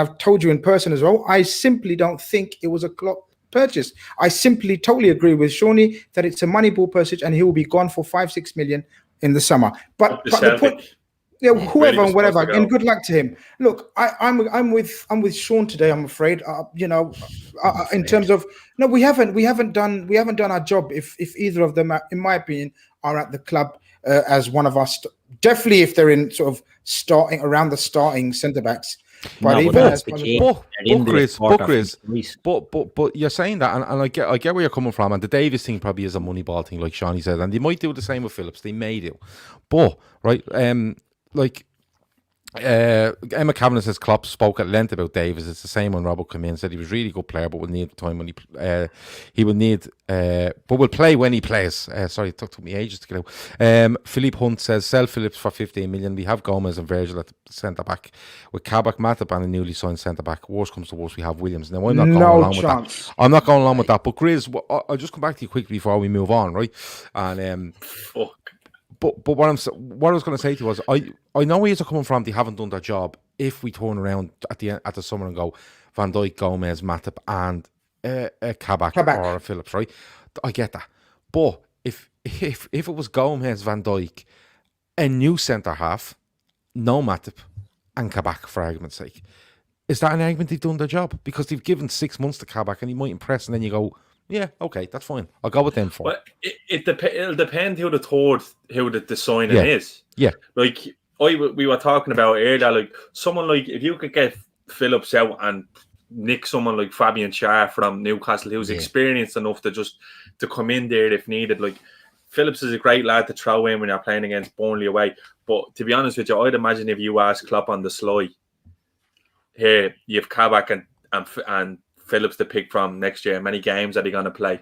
I've told you in person as well. I simply don't think it was a Klopp purchase. I simply totally agree with Seany that it's a Moneyball purchase, and he will be gone for 5-6 million in the summer. But the point, whoever and whatever, and good luck to him. Look, I'm with Sean today. I'm afraid, in terms of we haven't done our job. If either of them, in my opinion, are at the club as one of us. Definitely, if they're in sort of starting around the starting centre backs. But but you're saying that, and I get where you're coming from, and the Davis thing probably is a money ball thing, like Seany said, and they might do the same with Phillips. They may do, but right, Emma Kavanagh says Klopp spoke at length about Davis. It's the same when Robert came in, said he was a really good player, but would need time when he would need, but will play when he plays. Sorry, it took me ages to get out. Philippe Hunt says sell Phillips for 15 million. We have Gomez and Virgil at the centre back with Kabak, MatiP and a newly signed centre back. Worst comes to worst, we have Williams. Now I'm not going along with that. I'm not going along with that. But Grizz, I'll just come back to you quickly before we move on, right? And But what I was going to say to you was, I know where you're coming from. They haven't done their job. If we turn around at the summer and go Van Dijk, Gomez, MatiP, and Kabak or Phillips, right? I get that. But if it was Gomez, Van Dijk, a new centre half, no MatiP, and Kabak, for argument's sake, is that an argument they've done their job? Because they've given 6 months to Kabak, and he might impress, and then you go, yeah, okay, that's fine. I'll go with them for. Well, it'll depend who the signing is. Yeah, like we were talking about earlier, like someone like if you could get Phillips out and nick someone like Fabian Schär from Newcastle, who's experienced enough to come in there if needed. Like Phillips is a great lad to throw in when you're playing against Burnley away. But to be honest with you, I'd imagine if you ask Klopp on the sly, here you have Kabak and Phillips to pick from next year. Many games are they going to play?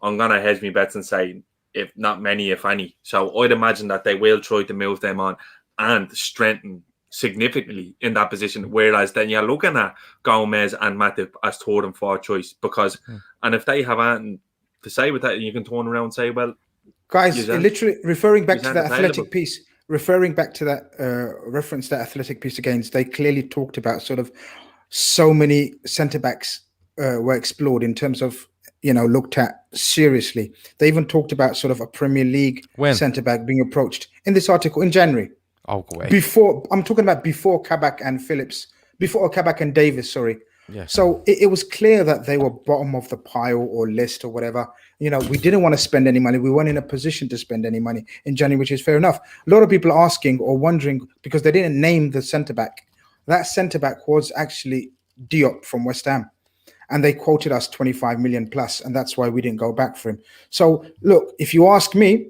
I'm going to hedge me bets and say, if not many, if any. So I'd imagine that they will try to move them on and strengthen significantly in that position. Whereas then you're looking at Gomez and MatiP as third and fourth choice. Because, and if they have anything to say with that, you can turn around and say, well, guys, literally referring back to that athletic piece, referring back to that reference, that athletic piece again, they clearly talked about sort of so many centre backs were explored in terms of, looked at seriously. They even talked about sort of a Premier League centre back being approached in this article in January. Oh, go away. I'm talking about before Kabak and Phillips, before Kabak and Davis, sorry. Yeah. So it was clear that they were bottom of the pile or list or whatever. We didn't want to spend any money. We weren't in a position to spend any money in January, which is fair enough. A lot of people are asking or wondering because they didn't name the centre back. That centre back was actually Diop from West Ham. And they quoted us 25 million plus, and that's why we didn't go back for him. So, look, if you ask me,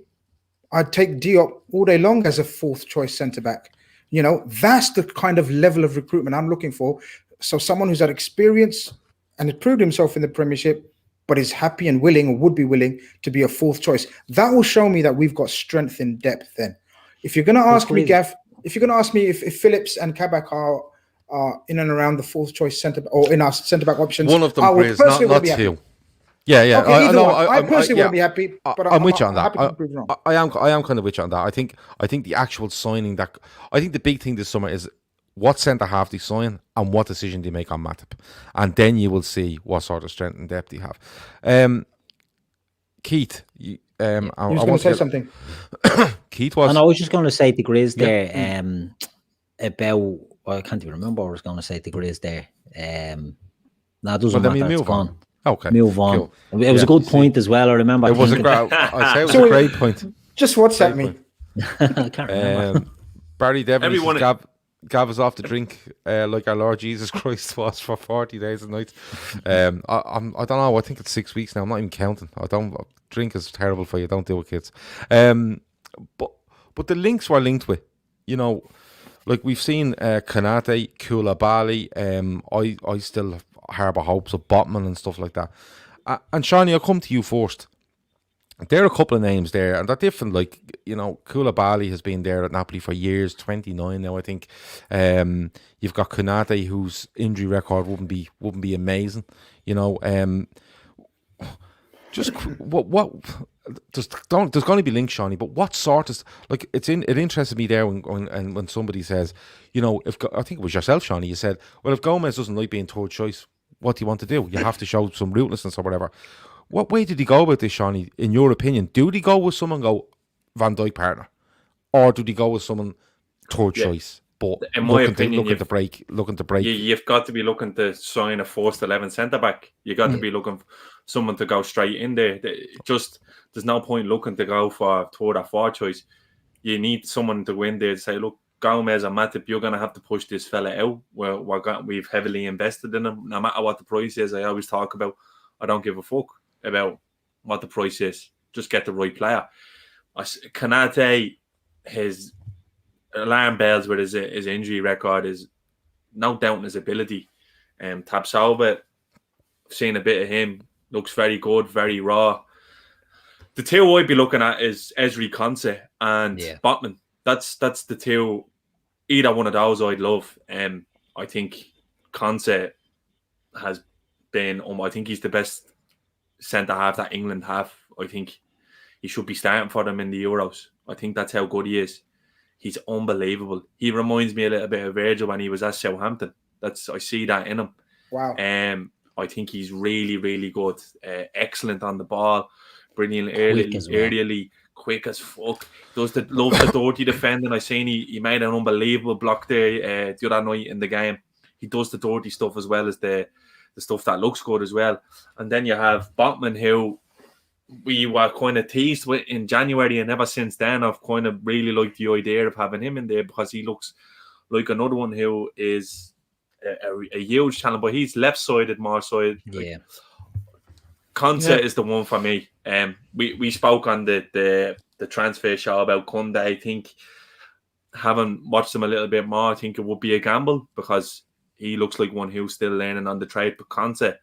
I'd take Diop all day long as a fourth choice centre back. That's the kind of level of recruitment I'm looking for. So someone who's had experience and has proved himself in the Premiership, but is happy and willing or would be willing to be a fourth choice. That will show me that we've got strength in depth then. If you're going to ask me, Gav, if you're going to ask me if Phillips and Kabak are in and around the fourth choice centre or in our centre back options, one of them, I would Grizz, personally not be happy. two. Yeah. Okay, either know, one. I personally wouldn't be happy, but I'm with you on that. happy to be proven wrong. I am kind of with you on that. I think the actual signing I think the big thing this summer is what centre half they sign and what decision they make on MatiP, and then you will see what sort of strength and depth they have. Keith, I was going to say something. Keith was. And I was just going to say to Grizz there about. I can't even remember what I was going to say to Grizz there. No, it doesn't matter. It's gone. Okay, move on. Cool. It was a good point as well. I remember. It was a great. I say it was a great point. Just WhatsApp me. I can't remember. Barry Devon gave us off the drink like our Lord Jesus Christ was for 40 days and nights. I don't know. I think it's 6 weeks now. I'm not even counting. Drink is terrible for you. Don't do it, kids. But the links were linked with, like we've seen Konate, Koulibaly. I still harbour hopes of Botman and stuff like that. And Seany, I'll come to you first. There are a couple of names there, and they're different. Like, Koulibaly has been there at Napoli for years, 29 now, I think. You've got Konate, whose injury record wouldn't be amazing. Just what there's going to be links, Seany, but what sort of, like, it interested me there when somebody says, if I think it was yourself, Seany, you said, well, if Gomez doesn't like being third choice, what do you want to do? You have to show some ruthlessness or whatever. What way did he go about this, Seany, in your opinion? Do they go with someone Van Dijk partner, or do they go with someone third choice? But in my opinion, looking to break. You've got to be looking to sign a first 11 centre back. You got to be looking for someone to go straight in there. There's no point looking to go for third or fourth choice. You need someone to go in there and say, look, Gomez and MatiP, you're going to have to push this fella out. We've heavily invested in him. No matter what the price is, I always talk about, I don't give a fuck about what the price is. Just get the right player. Konate, his alarm bells with his injury record is no doubt in his ability. Tapsoba, seen a bit of him, looks very good, very raw. The two I'd be looking at is Ezri Konsa and Botman. That's the two. Either one of those I'd love. I think Konsa has been. I think he's the best centre half that England have. I think he should be starting for them in the Euros. I think that's how good he is. He's unbelievable. He reminds me a little bit of Virgil when he was at Southampton. I see that in him. Wow. I think he's really, really good. Excellent on the ball. Brilliant early, quick as fuck. Loves the dirty defending. I seen he made an unbelievable block there the other night in the game. He does the dirty stuff as well as the stuff that looks good as well. And then you have Botman, who we were kind of teased with in January, and ever since then I've kind of really liked the idea of having him in there because he looks like another one who is a huge talent, but he's left-sided more so. Konsa is the one for me. We spoke on the transfer show about Kunde. I think, having watched him a little bit more, I think it would be a gamble because he looks like one who's still learning on the trade. But Konsa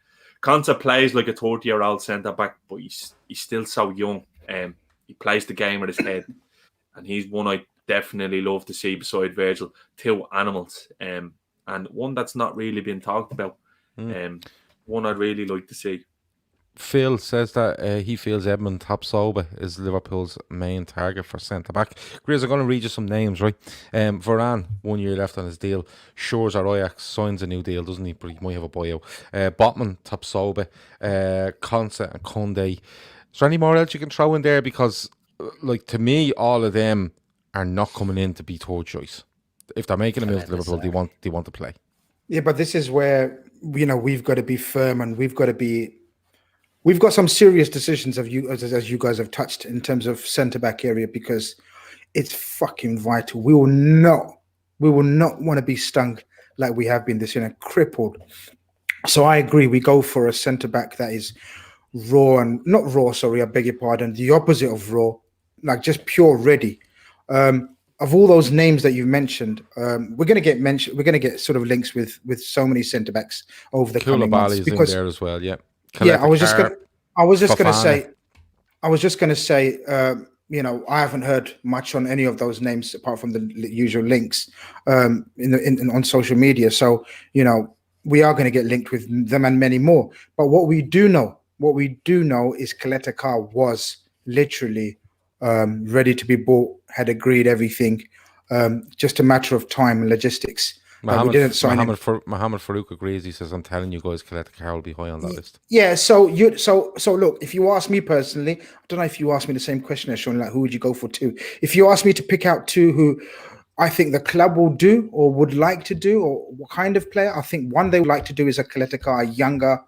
plays like a 30-year-old centre back, but he's still so young. He plays the game with his head, and he's one I definitely love to see beside Virgil. Two animals, and one that's not really been talked about. One I'd really like to see. Phil says that he feels Edmund Tapsoba is Liverpool's main target for centre-back. Grizz, I'm going to read you some names, right? Varane, 1 year left on his deal. Shores or Ajax signs a new deal, doesn't he? But he might have a buyout. Botman, Tapsoba, Konsa and Kunde. Is there any more else you can throw in there? Because, like, to me, all of them are not coming in to be third choice. If they're making a move to Liverpool, they want to play. Yeah, but this is where, we've got to be firm and we've got some serious decisions as you guys have touched in terms of centre-back area, because it's fucking vital. We will not want to be stung like we have been this year, crippled. So I agree. We go for a centre-back that is raw and not raw. Sorry, I beg your pardon. The opposite of raw, like just pure ready. Of all those names that you've mentioned, we're going to get sort of links with so many centre-backs over the coming months. Because is in there as well. Yeah. I was just going to say, I haven't heard much on any of those names apart from the usual links on social media. So, we are going to get linked with them and many more. But what we do know is Coletta Car was literally ready to be bought, had agreed everything, just a matter of time and logistics. Mohammed Farouk agrees. He says, "I'm telling you guys, Coletta Car will be high on that list." Yeah. So look, if you ask me personally, I don't know if you asked me the same question as Sean, like who would you go for two? If you ask me to pick out two who I think the club will do or would like to do, or what kind of player, I think one they would like to do is a Coletta Car, a younger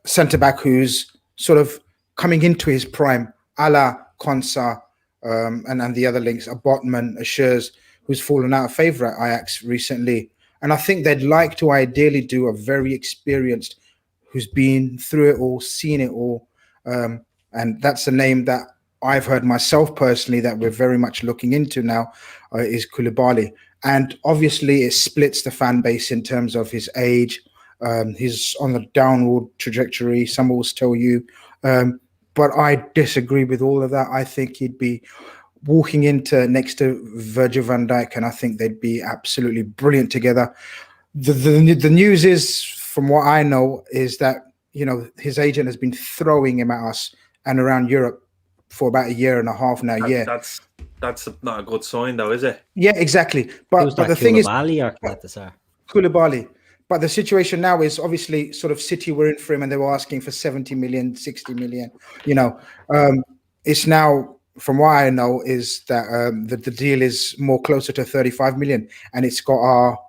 centre back who's sort of coming into his prime, a la Konsa, and the other links, a Botman, a Schurz, who's fallen out of favour at Ajax recently. And I think they'd like to ideally do a very experienced, who's been through it all, seen it all. And that's a name that I've heard myself personally that we're very much looking into now, is Koulibaly. And obviously it splits the fan base in terms of his age. He's on the downward trajectory, some will tell you. But I disagree with all of that. I think he'd be walking into next to Virgil van Dijk, and I think they'd be absolutely brilliant together. The news is, from what I know, is that his agent has been throwing him at us and around Europe for about a year and a half now. That's not a good sign, though, is it? Yeah, exactly. But the thing is, Koulibaly. But the situation now is obviously sort of City were in for him and they were asking for 70 million, 60 million. It's now, from what I know, is that the deal is more closer to 35 million, and it's got our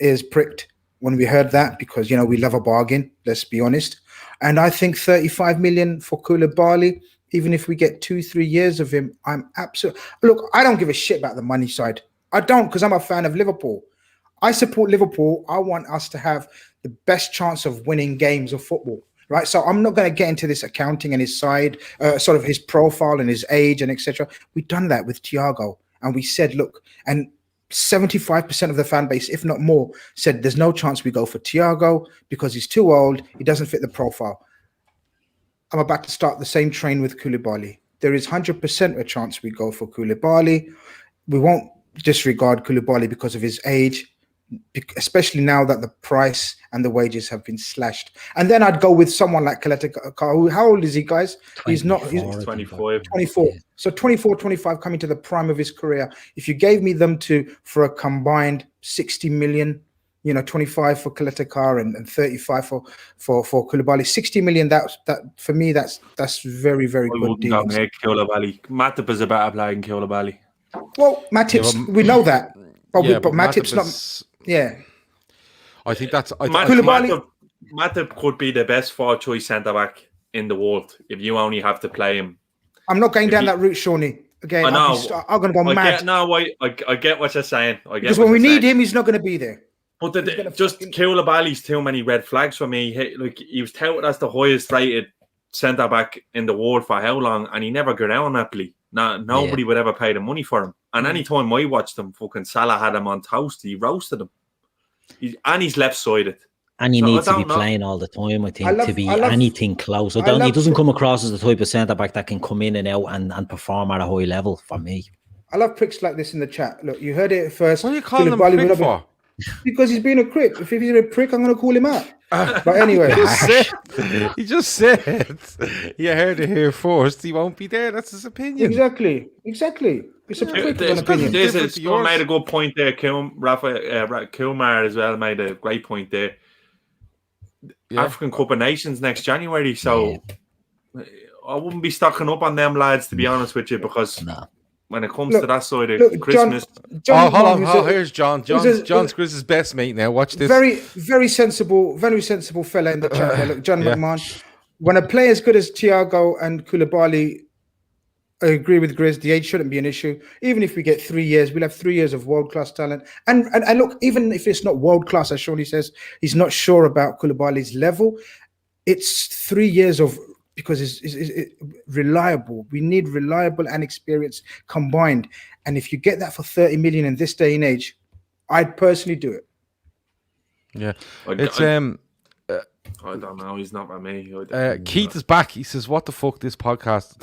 ears pricked when we heard that, because we love a bargain, let's be honest. And I think 35 million for Koulibaly, even if we get 2-3 years of him, I'm absolutely, look, I don't give a shit about the money side. I don't, because I'm a fan of Liverpool. I support Liverpool. I want us to have the best chance of winning games of football. Right, so I'm not going to get into this accounting and his side, sort of his profile and his age and etc. We've done that with THIAGO, and we said, look, and 75% of the fan base, if not more, said there's no chance we go for THIAGO because he's too old, he doesn't fit the profile. I'm about to start the same train with Koulibaly. There is 100% a chance we go for Koulibaly. We won't disregard Koulibaly because of his age, especially now that the price and the wages have been slashed. And then I'd go with someone like Coletta Car. How old is he, guys? He's 24. 24. So 24, 25, coming to the prime of his career. If you gave me them for a combined 60 million, 25 for Coletta Car and 35 for Koulibaly, 60 million, that for me, that's very, very good deal. MatiP is a better player than Koulibaly. Well, MatiP's, we know that. But MatiP's not... Yeah, I think that's... MatiP could be the best 4-choice centre-back in the world if you only have to play him. I'm not going down that route, Shawnee. Again, I'm going to go mad. I get what you're saying. Because when we need him, he's not going to be there. But Koulibaly's too many red flags for me. He was touted as the highest rated centre-back in the world for how long, and he never got out on Napoli. Nobody would ever pay the money for him. And any time I watched him, fucking Salah had him on toast. He roasted him. He's left-sided. And he needs to be playing all the time, I think, to be anything close. He doesn't come across as the type of centre-back that can come in and out and perform at a high level, for me. I love pricks like this in the chat. Look, you heard it first. What are you calling him a prick for? Because he's being a prick. If he's a prick, I'm going to call him out. But anyway. He just said, you heard it here first, he won't be there. That's his opinion. Exactly. It's a prick of an opinion. You made a good point there. Kilmar as well made a great point there. Yeah. African Cup of Nations next January, so I wouldn't be stocking up on them lads, to be honest with you, because when it comes to that side of Christmas... John, hold on. Here's John. John's Grizz's best mate now. Watch this. Very sensible fella in the chat there. Look, John McMahon. When a player as good as THIAGO and Koulibaly, I agree with Grizz, the age shouldn't be an issue. Even if we get 3 years, we'll have 3 years of world-class talent. And look, even if it's not world-class, as Shawnee says, he's not sure about Koulibaly's level. It's 3 years of... because it's reliable. We need reliable and experience combined. And if you get that for 30 million in this day and age, I'd personally do it. Yeah. I don't know. He's not by me. Keith is back. He says, "What the fuck? This podcast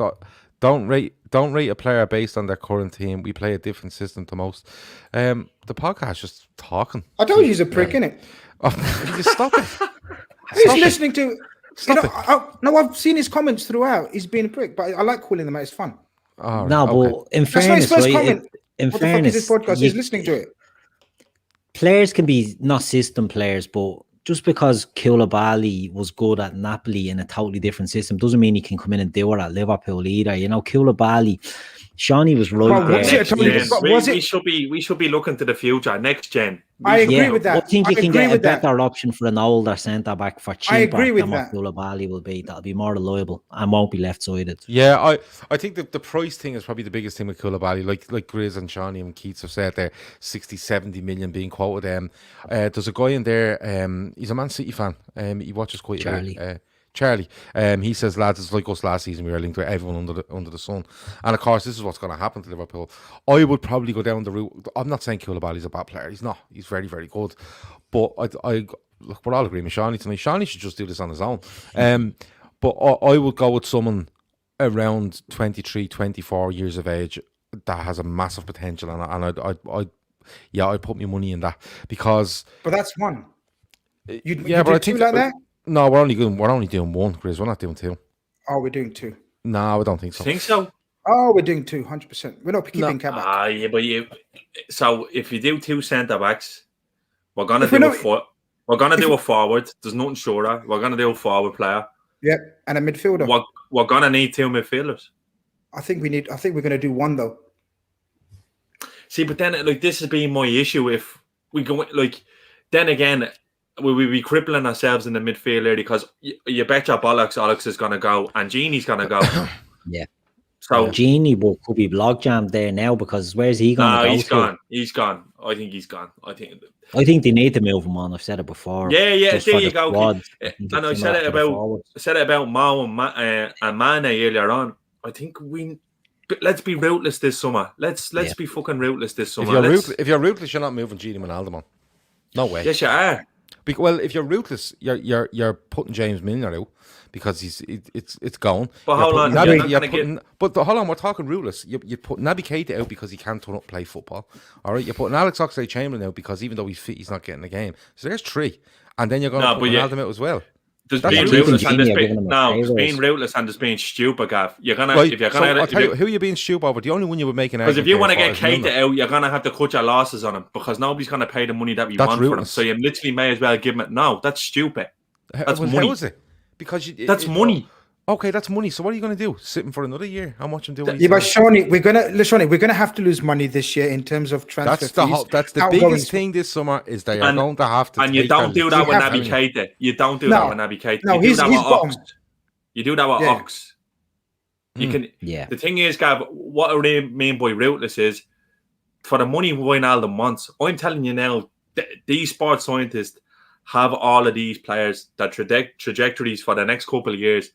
don't rate a player based on their current team. We play a different system to most." The podcast just talking. I told you he's a prick, innit? Oh, you just stop it. He's listening to. No, I've seen his comments throughout. He's being a prick, but I like calling them out. It's fun. Oh, No, but in fairness, That's not his first right, comment. in What fairness, the fuck is this podcast? He's listening to it. players can be not system players, but just because Koulibaly was good at Napoli in a totally different system doesn't mean he can come in and do it at Liverpool either. You know, Koulibaly, Shawnee was right Well, there. We should be looking to the future, next gen. I agree with that. I think you I can agree get a with that. better option for an older centre back for cheaper I agree with than what that. Koulibaly will be. That'll be more reliable and won't be left sided. Yeah, I think the price thing is probably the biggest thing with Koulibaly. Like Grizz and Shawnee and Keats have said there, 60, 70 million being quoted. There's a guy in there, he's a Man City fan. He watches quite Charlie. a bit. Charlie, he says, lads, it's like us last season. We were linked to everyone under the sun, and of course, this is what's going to happen to Liverpool. I would probably go down the route. I'm not saying Koulibaly's a bad player. He's not. He's very, very good. But I look, we're all agreeing with Shawnee tonight. Shawnee should just do this on his own. But I would go with someone around 23, 24 years of age that has a massive potential, and I'd put my money in that because. But that's one. But I think like that. No, we're only doing one, Grizz. We're not doing two. Oh, we're doing two. No, I don't think so. Think so? Oh, we're doing two, 100%. We're not keeping Kabak. Yeah, but so if you do two centre backs, we're gonna do a forward. There's nothing shorter. We're gonna do a forward player. Yep, and a midfielder. We're gonna need two midfielders. I think we're gonna do one though. See, but then this has been my issue. If we go then again. Will we be crippling ourselves in the midfield area because you bet your bollocks Alex is going to go and Genie's going to go. Yeah. So Genie could be log jammed there now because where's he going to go? He's gone. He's gone. I think he's gone. I think they need to move him on. I've said it before. Yeah. There you go. And I said it about Mo and Mané earlier on. I think let's be ruthless this summer. Let's be fucking ruthless this summer. If you're ruthless, you're not moving Genie Wijnaldum on. No way. Yes, you are. Well, if you're ruthless, you're putting James Milner out because it's gone. But hold on, hold on, we're talking ruthless. You put Naby Keita out because he can't turn up and play football. All right, you're putting Alex Oxlade-Chamberlain out because even though he's fit, he's not getting the game. So there's three, and then you're going to put Wijnaldum out as well. There's being ruthless and there's being stupid, Gav. You're gonna if you're gonna. I'll tell you who you're being stupid over. The only one you would make an because if you want to get Keita out, you're gonna have to cut your losses on him because nobody's gonna pay the money that we want for him. So you literally may as well give him. No, that's stupid. That's money. How is it? Because that's money. Okay, that's money. So what are you going to do? Sit him for another year and watch him do? Yeah, but Shawnee, we're gonna have to lose money this year in terms of transfer fees. That's the biggest thing this summer is they are going to have to. And you don't do that with Naby Keita. You don't do that with Naby Keita. No, he's bottom. You do that with Ox. You can. Yeah. The thing is, Gav, what I really mean by ruthless is for the money Wijnaldum wants. I'm telling you now, these sports scientists have all of these players that trajectories for the next couple of years.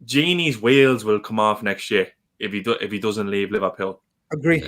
Genie's wheels will come off next year if he doesn't leave Liverpool. Agree.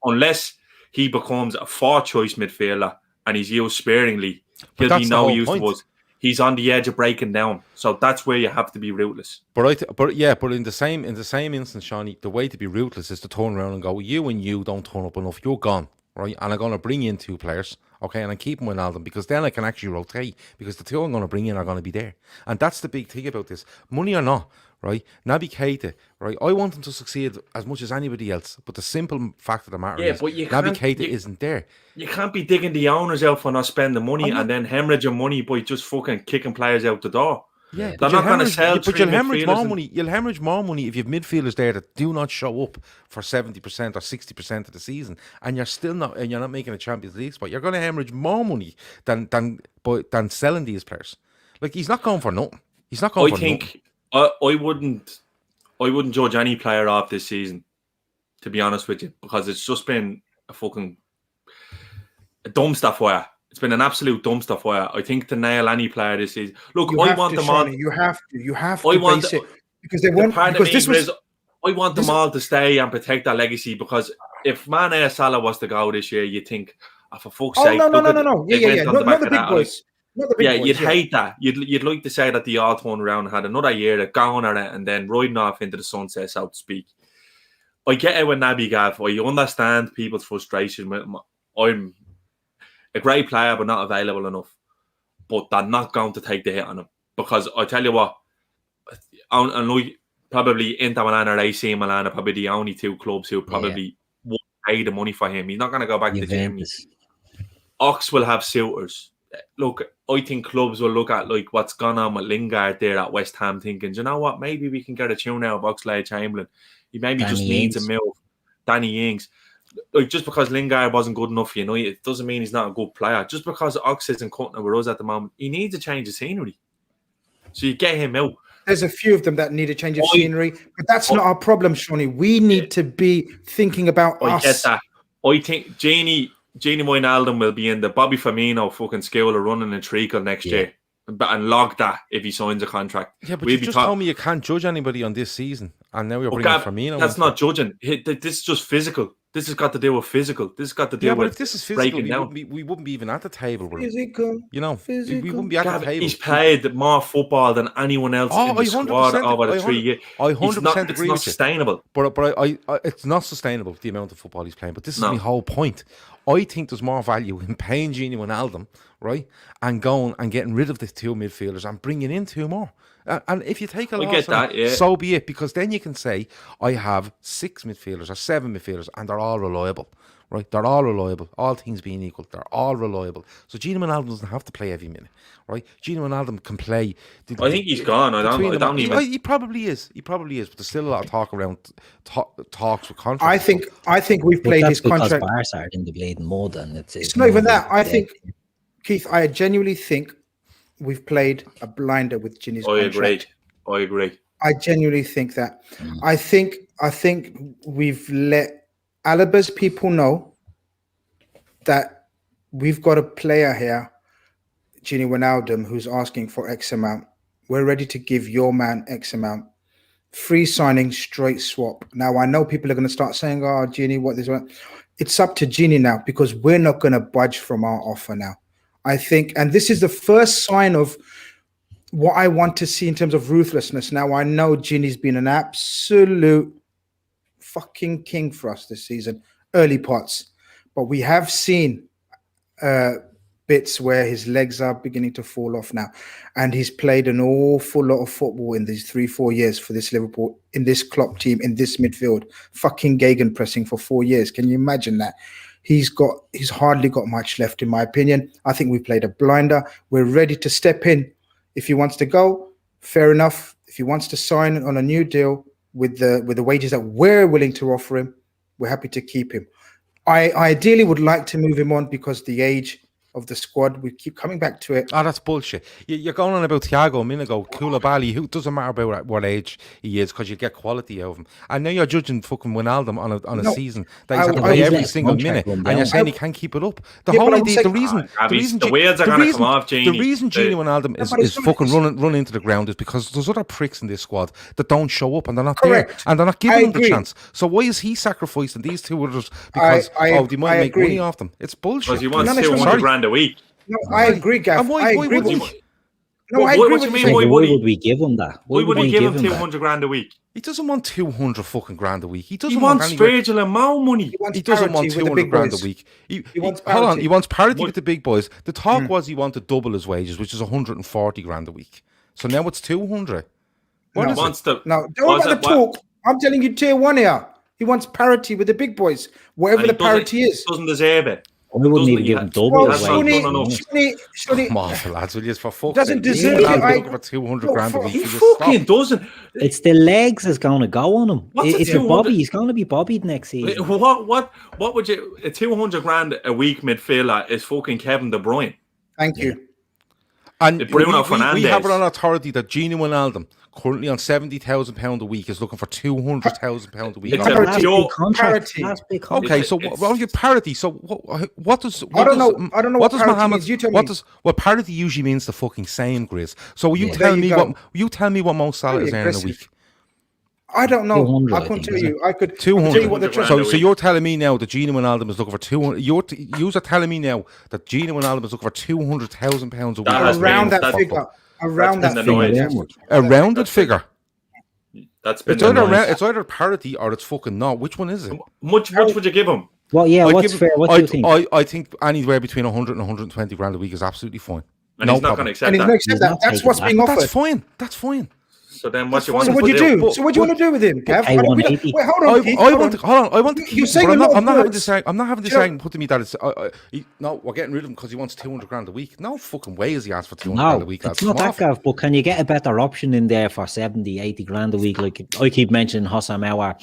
Unless he becomes a fourth choice midfielder and he's used sparingly, he'll be no use to us. He's on the edge of breaking down, so that's where you have to be ruthless. But in the same instance, Shawnee, the way to be ruthless is to turn around and go, you don't turn up enough, you're gone, right? And I'm going to bring in two players. Okay, and I'm keeping Wijnaldum because then I can actually rotate because the two I'm going to bring in are going to be there. And that's the big thing about this. Money or not, right? Naby Keita, right? I want him to succeed as much as anybody else. But the simple fact of the matter is Naby Keita isn't there. You can't be digging the owners out for not spending money and then hemorrhaging money by just fucking kicking players out the door. Yeah, they're not going to sell. But you'll hemorrhage more money. You'll hemorrhage more money if you have midfielders there that do not show up for 70% or 60% of the season, and you're not making a Champions League spot. You're going to hemorrhage more money than selling these players. Like he's not going for nothing. He's not going for nothing. I wouldn't judge any player off this season, to be honest with you, because it's just been a fucking dumpster fire. It's been an absolute dumpster fire. I think to nail any player this season. Look, I want them all. You have to base it because they want. Because this was. I want them all to stay and protect their legacy because if Mané or Salah was to go this year, you think, for fuck's sake. No. Yeah. Not the big boys. Not the big Yeah, boys, you'd hate that. You'd like to say that the all turned around had another year of going at it and then riding off into the sunset, so to speak. I get it with Naby Gav. I understand people's frustration. I'm a great player, but not available enough. But they're not going to take the hit on him. Because I tell you what, and like probably Inter Milan or AC Milan are probably the only two clubs who probably won't pay the money for him. He's not going to go back to Germany. Ox will have suitors. Look, I think clubs will look at like what's gone on with Lingard there at West Ham, thinking, do you know what? Maybe we can get a tune out of Oxlade-Chamberlain. He maybe Danny just needs a move. Danny Ings. Like just because Lingard wasn't good enough for United, it doesn't mean he's not a good player. Just because Ox isn't cutting it with us at the moment, he needs a change of scenery. So you get him out. There's a few of them that need a change of scenery, but that's not our problem, Shawnee. We need to be thinking about us. I get that. I think Genie Wijnaldum will be in the Bobby Firmino fucking school of running in Treacle next year. And log that if he signs a contract. Yeah, but you just told me you can't judge anybody on this season, and now you're bringing Firmino. That's not judging. This is just physical. This has got to do with physical. This has got to do with. But if this is physical, we wouldn't be even at the table. Physical. You know, we wouldn't be at the table. He's played more football than anyone else in the squad over the 3 years. I 100% agree. It's not sustainable. But it's not sustainable the amount of football he's playing. But this is my whole point. I think there's more value in paying Genie Wijnaldum, right, and going and getting rid of the two midfielders and bringing in two more. And if you take a loss, so be it, because then you can say, I have 6 midfielders or 7 midfielders, and they're all reliable, right? They're all reliable. All things being equal, they're all reliable. So Genie Wijnaldum doesn't have to play every minute, right? Genie Wijnaldum can play. I think he's gone. I don't even. He probably is. He probably is. But there's still a lot of talk around talks with contracts. I think we've played his contract. Because Barca are in the bleeding mud, and it's not even that. I think, Keith, I genuinely think we've played a blinder with Ginny's contract. I agree. I genuinely think that. I think we've let Alaba's people know that we've got a player here, Genie Wijnaldum, who's asking for X amount. We're ready to give your man X amount. Free signing, straight swap. Now, I know people are going to start saying, oh, Genie, what this one? It's up to Genie now, because we're not going to budge from our offer now. I think, and this is the first sign of what I want to see in terms of ruthlessness. Now, I know Ginny's been an absolute fucking king for us this season, early parts, but we have seen bits where his legs are beginning to fall off now, and he's played an awful lot of football in these 3-4 years for this Liverpool, in this Klopp team, in this midfield, fucking gegenpressing for 4 years. Can you imagine that? He's hardly got much left, in my opinion. I think we played a blinder. We're ready to step in. If he wants to go, fair enough. If he wants to sign on a new deal with the wages that we're willing to offer him, we're happy to keep him. I ideally would like to move him on because the age of the squad, we keep coming back to it. Oh, that's bullshit. You're going on about THIAGO a minute ago, Koulibaly, who doesn't matter about what age he is, because you get quality out of him. And now you're judging fucking Wijnaldum on a season that he's had to play every single minute, and you're saying he can't keep it up. The wheels are going to come off, Genie. The reason Genie Wijnaldum is fucking run into the ground is because there's other pricks in this squad that don't show up, and they're not there, and they're not giving him the chance. So why is he sacrificing these two others because they might make money off them? It's bullshit. Because he wants 200 grand a week. No, I agree, Gav. Why what do you mean? Why would we give him that? Why would we give him 200 grand a week? He doesn't want 200 fucking grand a week. He wants Virgil and Mo money. He doesn't want 200 grand a week. He wants parity with the big boys. The talk was he wanted double his wages, which is 140 grand a week. So now it's 200. No, don't about the talk. I'm telling you, tier 1 here. He wants parity with the big boys, whatever the parity is. Doesn't deserve it. We wouldn't even give him double. Come on, lads, will you, for fuck's doesn't deserve it. Looking for 200 grand a week. He fucking doesn't. It's the legs is going to go on him. It's a Bobby. He's going to be Bobbied next season. What would you? A 200 grand a week midfielder is fucking Kevin De Bruyne. Thank you. And we have it on authority that Genie Wijnaldum, currently on £70,000 a week, is looking for £200,000 a week. It's a pure parity. Okay, so parity. So what does? I don't know what parity means. You tell me. What parity usually means the fucking same, Grizz. So you tell me what Mo Salah is earning a week. I don't know. 200, I I couldn't think, tell isn't you. I could 200. tell you what the 200 transfer. So you're telling me now that Gini Wijnaldum is looking for 200? You are telling me now that Gini Wijnaldum is looking for £200,000 a week? That has around been- that figure. Around that's that been the figure. noise. A rounded figure. That's been It's the either noise. it's either parity or it's fucking not. Which one is it? Much would you give him? Well, yeah, I'd what's give- fair? What do you think? I think anywhere between 100 and 120 grand a week is absolutely fine. And No he's not problem. going to accept And he's that. going to accept He's that. not That's taking what's that. being offered. That's fine. That's fine. So then what That's you want So him what to do you do? But- So what do you want to do with him, Gav? pay We don't- 180. Wait, hold on, Keith. I Hold want to, on. hold on. I want to You're keep saying him, a but lot I'm not of having words. this. I'm not having this Do you know- saying put to me that it's. No, we're getting rid of him because he wants 200 grand a week. No fucking way is he asked for 200 grand a No, week. it's That's not that, small. Gav, but can you get a better option in there for 70, 80 grand a week? Like I keep mentioning Hossam Aouar.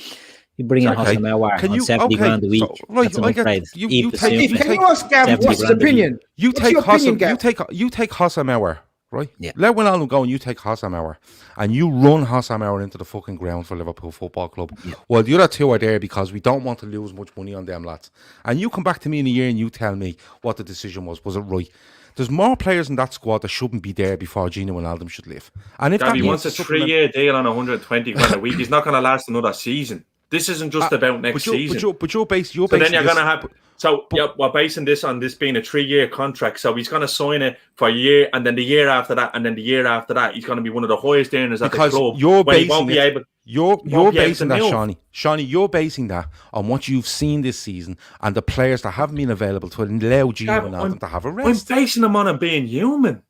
You bring in Okay. Hossam Aouar Can on you- 70 okay, grand a week. so, right, That's an I get- upgrade. you Eve take- Bassoon, you Can take- you ask Gav 70 what's his grand a week. opinion? You What's take your opinion, Hossam. Gav? You take Hossam Aouar, right? Yeah. Let Wijnaldum go and you take Hossam Aouar, and you run Hossam Aouar into the fucking ground for Liverpool Football Club. Yeah. Well, the other two are there because we don't want to lose much money on them lads. And you come back to me in a year and you tell me what the decision was. Was it right? There's more players in that squad that shouldn't be there before Gini Wijnaldum should leave. And if Gav, that he means wants a to supplement- 3-year deal on 120 grand a week. He's not going to last another season. This isn't just about next season. But you're basing. So then you're this- going to have. So yeah, we're basing this on this being a 3-year contract. So he's going to sign it for a year, and then the year after that, and then the year after that, he's going to be one of the highest earners at the because club. you're when he won't basing be it. able. You're won't be able basing to that, move. Seany. Seany, you're basing that on what you've seen this season and the players that haven't been available to allow Gini Gav, Wijnaldum to have a I'm rest. basing him on him being human.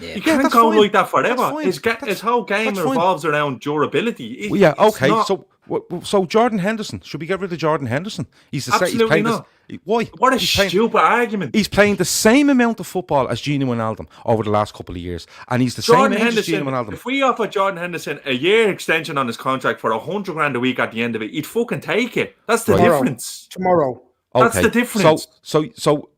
Yeah. You can't that's go fine. like that forever. That's fine. His whole game that's fine. revolves around durability. Well, yeah, It's okay. not- So Jordan Henderson, should we get rid of Jordan Henderson? He's Absolutely playing not. Why? What a He's playing- stupid argument. He's playing the same amount of football as Gini Wijnaldum over the last couple of years, and he's the Jordan same age as Gini Henderson, Wijnaldum. if we offer Jordan Henderson a year extension on his contract for 100 grand a week at the end of it, he'd fucking take it. That's the Tomorrow. difference. Tomorrow. That's the difference. So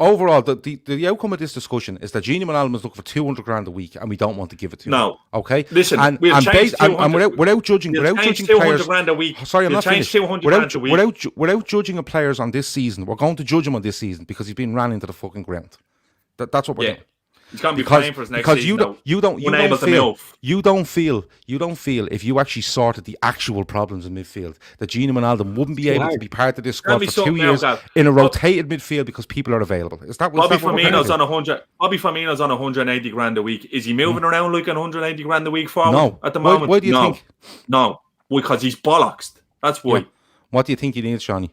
overall, the outcome of this discussion is that Gini Wijnaldum is looking for 200 grand a week, and we don't want to give it to him. No. Okay. Listen, and we'll change and 200 without judging, We'll change judging 200 players. grand a week. Sorry, I'm We'll not change finished. 200 grand a week. Without judging a players on this season, we're going to judge him on this season because he's been ran into the fucking ground. That's what we're Yeah. doing. He's going to be Because, playing for his next because season. you don't unable to feel move. you don't feel if you actually sorted the actual problems in midfield that Gini Wijnaldum wouldn't be able to hard. be part of this Tell squad me for 2 something years else, Gav. in a rotated midfield because people are available. Is that Bobby what we're Firmino's doing? on 100. Bobby Firmino's on 180 grand a week. Is he moving around like 180 grand a week forward No. at the Why- moment? why do you no. think? No, because he's bollocks. That's why. Yeah. What do you think he needs, Seany?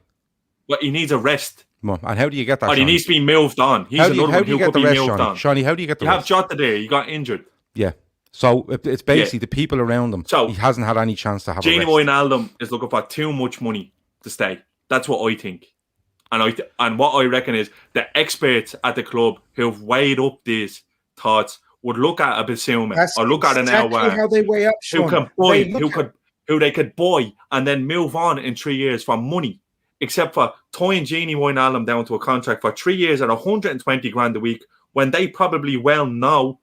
But he needs a rest. Come on. And how do you get that? Or he Seany? needs to be moved on. He's How do you, another how one do you who get could the be rest, moved Seany? on. Seany, how do you get the You have rest? Jota there. He got injured. Yeah. So it's basically the people around him. So, he hasn't had any chance to have a Gini rest. Wijnaldum is looking for too much money to stay. That's what I think. And what I reckon is the experts at the club who've weighed up these thoughts would look at a Bissouma That's or look at an exactly Aouar how they weigh up, who Sean. can buy, They look at- who they could buy and then move on in 3 years for money. Except for tying Gini Wijnaldum down to a contract for 3 years at 120 grand a week when they probably well know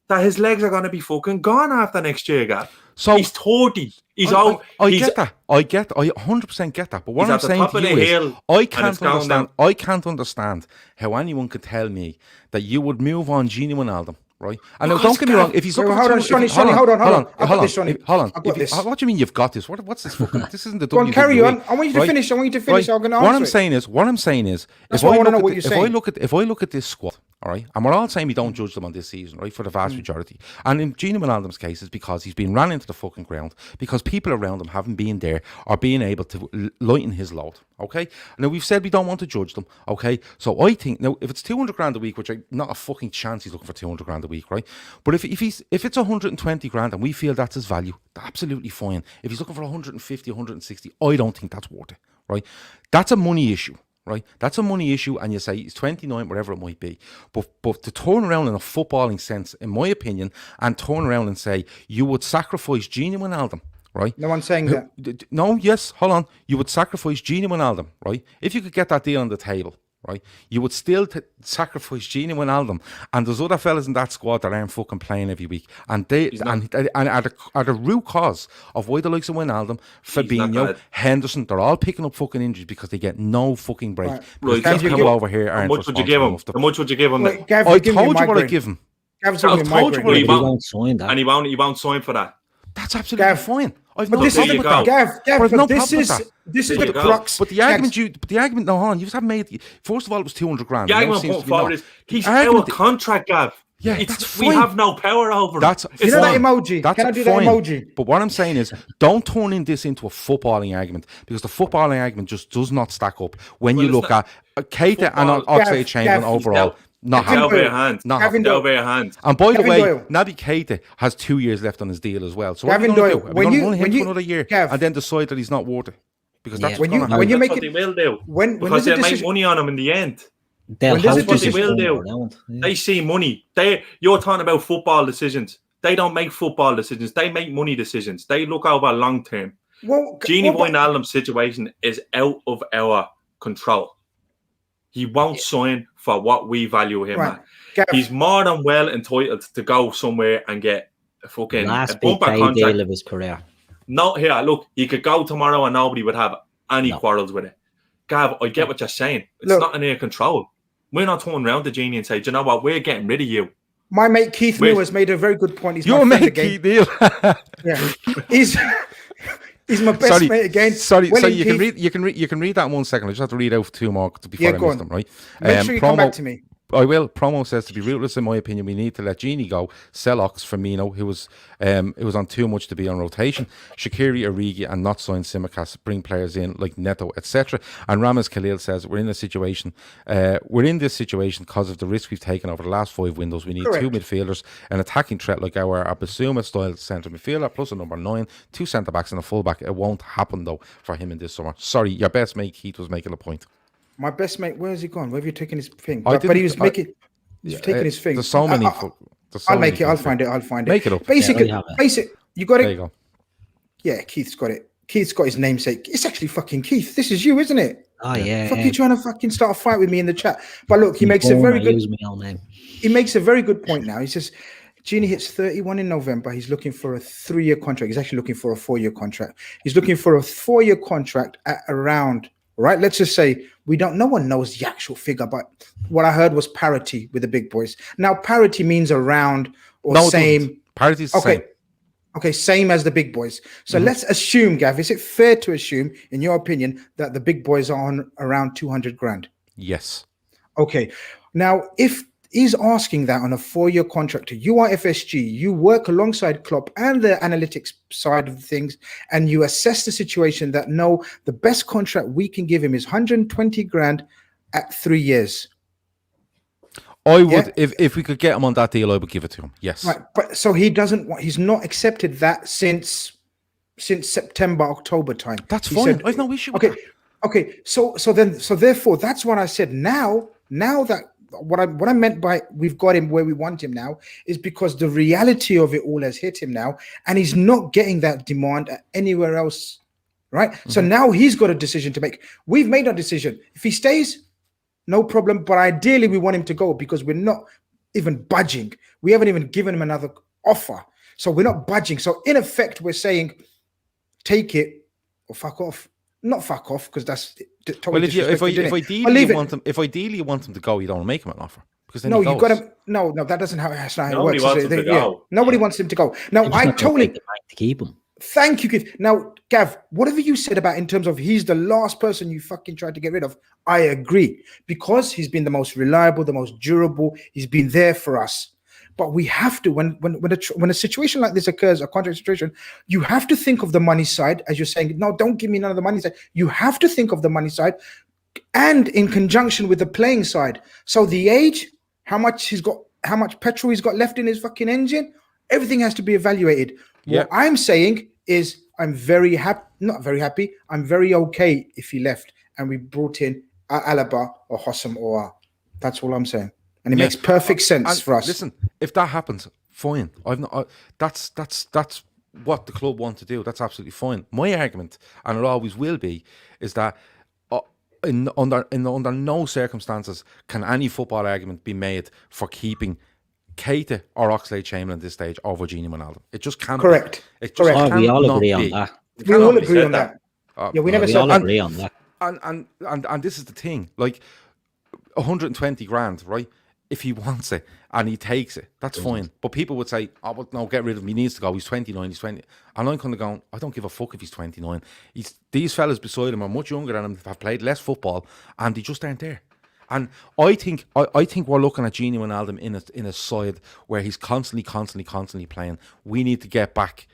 that his legs are going to be fucking gone after next year, Gav. So He's 30. He's I out. He's get that. I 100% get that. But what He's I'm at the saying top to of the you hill is, I it's can't going understand. down. I can't understand how anyone could tell me that you would move on Gini Wijnaldum, right? And now, Because, don't get me Gav, wrong. If he's Wait, looking hold for on, two- Seany, if- Seany, hold on. I've got hold this, Seany. Hold on. I've got this. What do you mean you've got this? What's this fucking? This isn't the Go on, WWE. carry on. I want you to right? finish. I want you to finish. Right. I'm going to What answer I'm it. saying is, That's if why I I wanna know look what at you're if I saying. look at this squad, all right, and we're all saying we don't judge them on this season, right, for the vast majority. And in Gini Wijnaldum's case, it's because he's been ran into the fucking ground because people around him haven't been there or being able to lighten his load. Okay, now we've said we don't want to judge them. Okay, so I think now if it's 200 grand a week, which I not a fucking chance he's looking for 200 grand a week, right? But if it's 120 grand and we feel that's his value, absolutely fine. If he's looking for 150, 160, I don't think that's worth it, right? That's a money issue. Right, that's a money issue, and you say he's 29, whatever it might be. But to turn around in a footballing sense, in my opinion, and turn around and say you would sacrifice Gini Wijnaldum, right? No one's saying that. No, yes, hold on. You would sacrifice Gini Wijnaldum, right? If you could get that deal on the table, right, you would still sacrifice Gini Wijnaldum, and there's other fellas in that squad that aren't fucking playing every week, and they and are the root cause of why the likes of Wijnaldum, Fabinho, Henderson, they're all picking up fucking injuries because they get no fucking break. Right. Because Right, these Gav, people over here How aren't much would you give him? responsible enough to- How much would you give him? Wait, Gav, I you're giving me told you what I migraine. give him. Gav's I giving me told you migraine. what he He won't. won't sign that. And he won't sign for that. That's absolutely fine. I've no But this is problem with that. Gav, But I've but no this problem with is that. this is There the you go. crux. But the argument, no, hold on, you just haven't made. First of all, it was 200 grand. The Now it argument seems put to be forward not. is he's The out argument- of contract, Gav. Yeah, that's We fine. have no power over him. That's You know that fine. emoji? That's Can I do fine. that emoji? But what I'm saying is, don't turn in this into a footballing argument, because the footballing argument just does not stack up when you it's look at Keita and football- Oxlade-Chamberlain Gav, overall. Not Gavin It's out of happening. your hands. Not It's happening. out of your hands. And by the Gavin way, Doyle. Naby Keita has 2 years left on his deal as well. So what Gavin are we going to Doyle, do? Are we when going to you- run him when for you- another year Gav. and then decide that he's not worth it? Because that's Yeah. what's going to When happen. you That's make what it- they will do. when Because there's a they make decision- money on him in the end. They'll When there's hope a it's decision- going They will do. around, yeah. They see money. You're talking about football decisions. They don't make football decisions. They make money decisions. They look over long term. Well, Genie well, but- Wijnaldum's situation is out of our control. He won't sign for what we value him Right. at. Gav, He's more than well entitled to go somewhere and get a fucking Last a big bumper pay contract. deal of his career. Not here. Look, he could go tomorrow and nobody would have any No. quarrels with it. Gav, I get what you're saying. It's Look. not in their control. We're not turning around to Genie and say, do you know what? We're getting rid of you. my mate Keith Where's- Neal has made a very good point. He's Your my friend mate, again. Keith Neal. Yeah, he's my best Sorry, mate again. Sorry, Well so in, you can Keith. read you can read that in 1 second. I just have to read out 2 more before Yeah, I go miss on. them, right? Make sure you come back to me. I will. Promo says, to be ruthless, in my opinion, we need to let Genie go, sell Ox Firmino, who was it was on too much to be on rotation, Shaqiri, Origi, and not sign Simicast, bring players in like Neto, etc. And Rames Khalil says, we're in this situation because of the risk we've taken over the last 5 windows. We need Correct. 2 midfielders, an attacking threat like our Basuma style centre midfielder, plus a number 9, 2 centre backs and a full back. It won't happen though for him in this summer. Sorry, your best mate Keith was making a point. My best mate, where has he gone? Where have you taken his thing? I But he didn't- was making. He's taking his thing. There's so many. I'll make it. I'll find it. I'll find it. Make it up. Basically, Yeah, we have it. you got There you it. go. Yeah, Keith's got it. Keith's got his namesake. It's actually fucking Keith. This is you, isn't it? Oh, yeah. Fuck you trying to fucking start a fight with me in the chat. But look, he makes a very good. Use my own name. He makes a very good point now. He says, Genie hits 31 in November. He's looking for a 3-year contract. He's actually looking for a 4-year contract. He's looking for a 4-year contract at around, right? Let's just say no one knows the actual figure, but what I heard was parity with the big boys. Now, parity means around or No, it same. doesn't. Parity's the Okay. same. Okay, same as the big boys. So let's assume, Gav, is it fair to assume, in your opinion, that the big boys are on around 200 grand? Yes. Okay. Now, if he's asking that on a 4-year contract, you are FSG, you work alongside Klopp and the analytics side of things, and you assess the situation that no, the best contract we can give him is 120 grand at 3 years. I would, if we could get him on that deal, I would give it to him. Yes. Right. But so he's not accepted that since September, October time. That's He fine. said- I've no issue with Okay. that. Okay. So therefore, that's what I said. Now that what I meant by we've got him where we want him now is because the reality of it all has hit him now, and he's not getting that demand anywhere else. Right. So now he's got a decision to make. We've made our decision. If he stays, no problem. But ideally, we want him to go because we're not even budging. We haven't even given him another offer. So we're not budging. So in effect, we're saying, take it or fuck off. Not fuck off, because that's totally Well, if I'll leave ideally you want him to go, you don't make him an offer because then No, he you goes. got to. No, that doesn't how that's not how Nobody it works. wants is him it? to go. Nobody wants him to go. Now, They're just I not gonna totally take the bank to keep him. thank you, Keith. Now, Gav, whatever you said about in terms of he's the last person you fucking tried to get rid of, I agree, because he's been the most reliable, the most durable. He's been there for us. But we have to, when a situation like this occurs, a contract situation, you have to think of the money side, as you're saying. No, don't give me none of the money side. You have to think of the money side, and in conjunction with the playing side. So the age, how much he's got, how much petrol he's got left in his fucking engine, everything has to be evaluated. Yeah. What I'm saying is, I'm very happy, not very happy. I'm very okay if he left and we brought in Alaba or Hossam or that's all I'm saying. And it makes perfect sense And for us. Listen, if that happens, fine. That's what the club want to do. That's absolutely fine. My argument, and it always will be, is that under no circumstances can any football argument be made for keeping Keita or Oxlade-Chamberlain at this stage over Genie Wijnaldum. It just can't. Correct. Be. It just Correct. We all cannot agree on be. that. We all Nobody agree said on that. Uh, Yeah, we never We said all that. agree on that. And this is the thing, like 120 grand, right? if he wants it and he takes it, that's fine. But people would say, oh, but no, get rid of him. He needs to go. He's 29, he's 20. And I'm kind of going, I don't give a fuck if he's 29. These fellas beside him are much younger than him, have played less football, and they just aren't there. And I think we're looking at Gini Wijnaldum in a side where he's constantly playing. We need to get back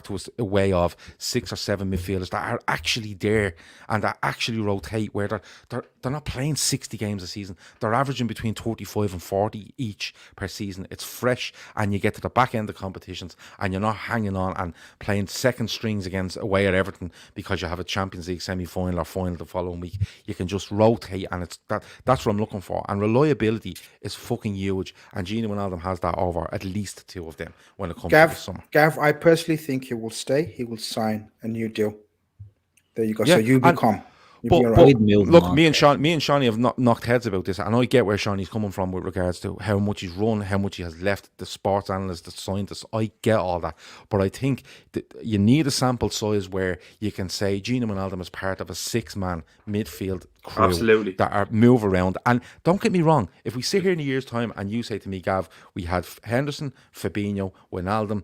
to a way of 6 or 7 midfielders that are actually there and that actually rotate, where they're not playing 60 games a season. They're averaging between 35 and 40 each per season. It's fresh, and you get to the back end of competitions and you're not hanging on and playing second strings against away at Everton because you have a Champions League semi-final or final the following week. You can just rotate, and that's what I'm looking for. And reliability is fucking huge, and Gini Wijnaldum has that over at least 2 of them when it comes to the summer. Gav, I personally think he will stay. He will sign a new deal. There you go. Yeah, so you become. But look, me and Shawnee have knocked heads about this, and I get where Shawnee's coming from with regards to how much he's run, how much he has left, the sports analysts, the scientists. I get all that, but I think that you need a sample size where you can say Gini Wijnaldum is part of a 6-man midfield crew that are move around. And don't get me wrong, if we sit here in a year's time and you say to me, Gav, we had Henderson, Fabinho, Wijnaldum,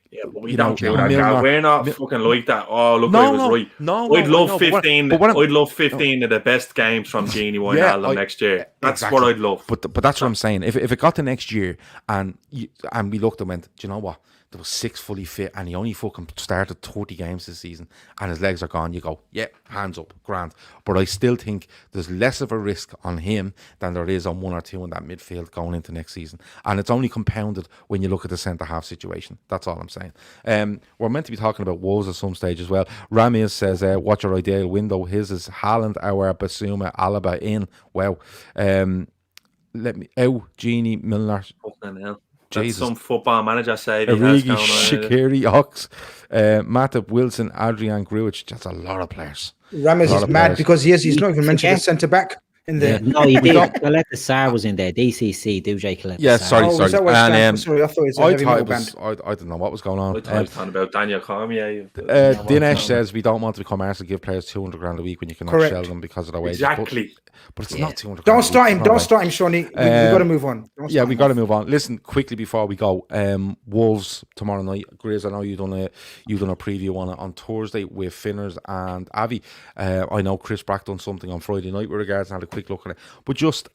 yeah, but we don't do that, Gav. We're not fucking like that. Oh, look, I was right. I'd love 15. I'd love 15 of the best games from Gini Wijnaldum next year. That's exactly what I'd love. But that's what I'm saying. If it got to next year and we looked and went, do you know what? There was 6 fully fit, and he only fucking started 30 games this season, and his legs are gone. You go, yeah, hands up, grand. But I still think there's less of a risk on him than there is on 1 or 2 in that midfield going into next season. And it's only compounded when you look at the centre-half situation. That's all I'm saying. We're meant to be talking about Wolves at some stage as well. Ramirez says, what's your ideal window? His is Haaland, our Basuma, Alaba in. Wow. Gini, Milner. That's some football manager side. Origi, Shaqiri, Ox, MatiP, Wilson, ADRIAN, Grujic. That's a lot of players. Ramirez is mad because he's not even mentioned the centre back in there. No, he did. Coletta was in there. DCC, DJ Coletta. Yeah, sorry. Sorry, I thought it was a heavy metal band. I don't know what was going on. I thought he was talking about Daniel Cormier. Dinesh says we don't want to become Arsenal, give players 200 grand a week when you cannot shell them because of their wages. Exactly. But it's not 200 Don't start him. Don't start him, Shawnee. We've got to move on. We got to move on. Listen, quickly before we go, Wolves tomorrow night. Grizz, I know you done a preview on it on Thursday with Finners and Avi. I know Chris Brack done something on Friday night with regards, and had a quick look at it. But just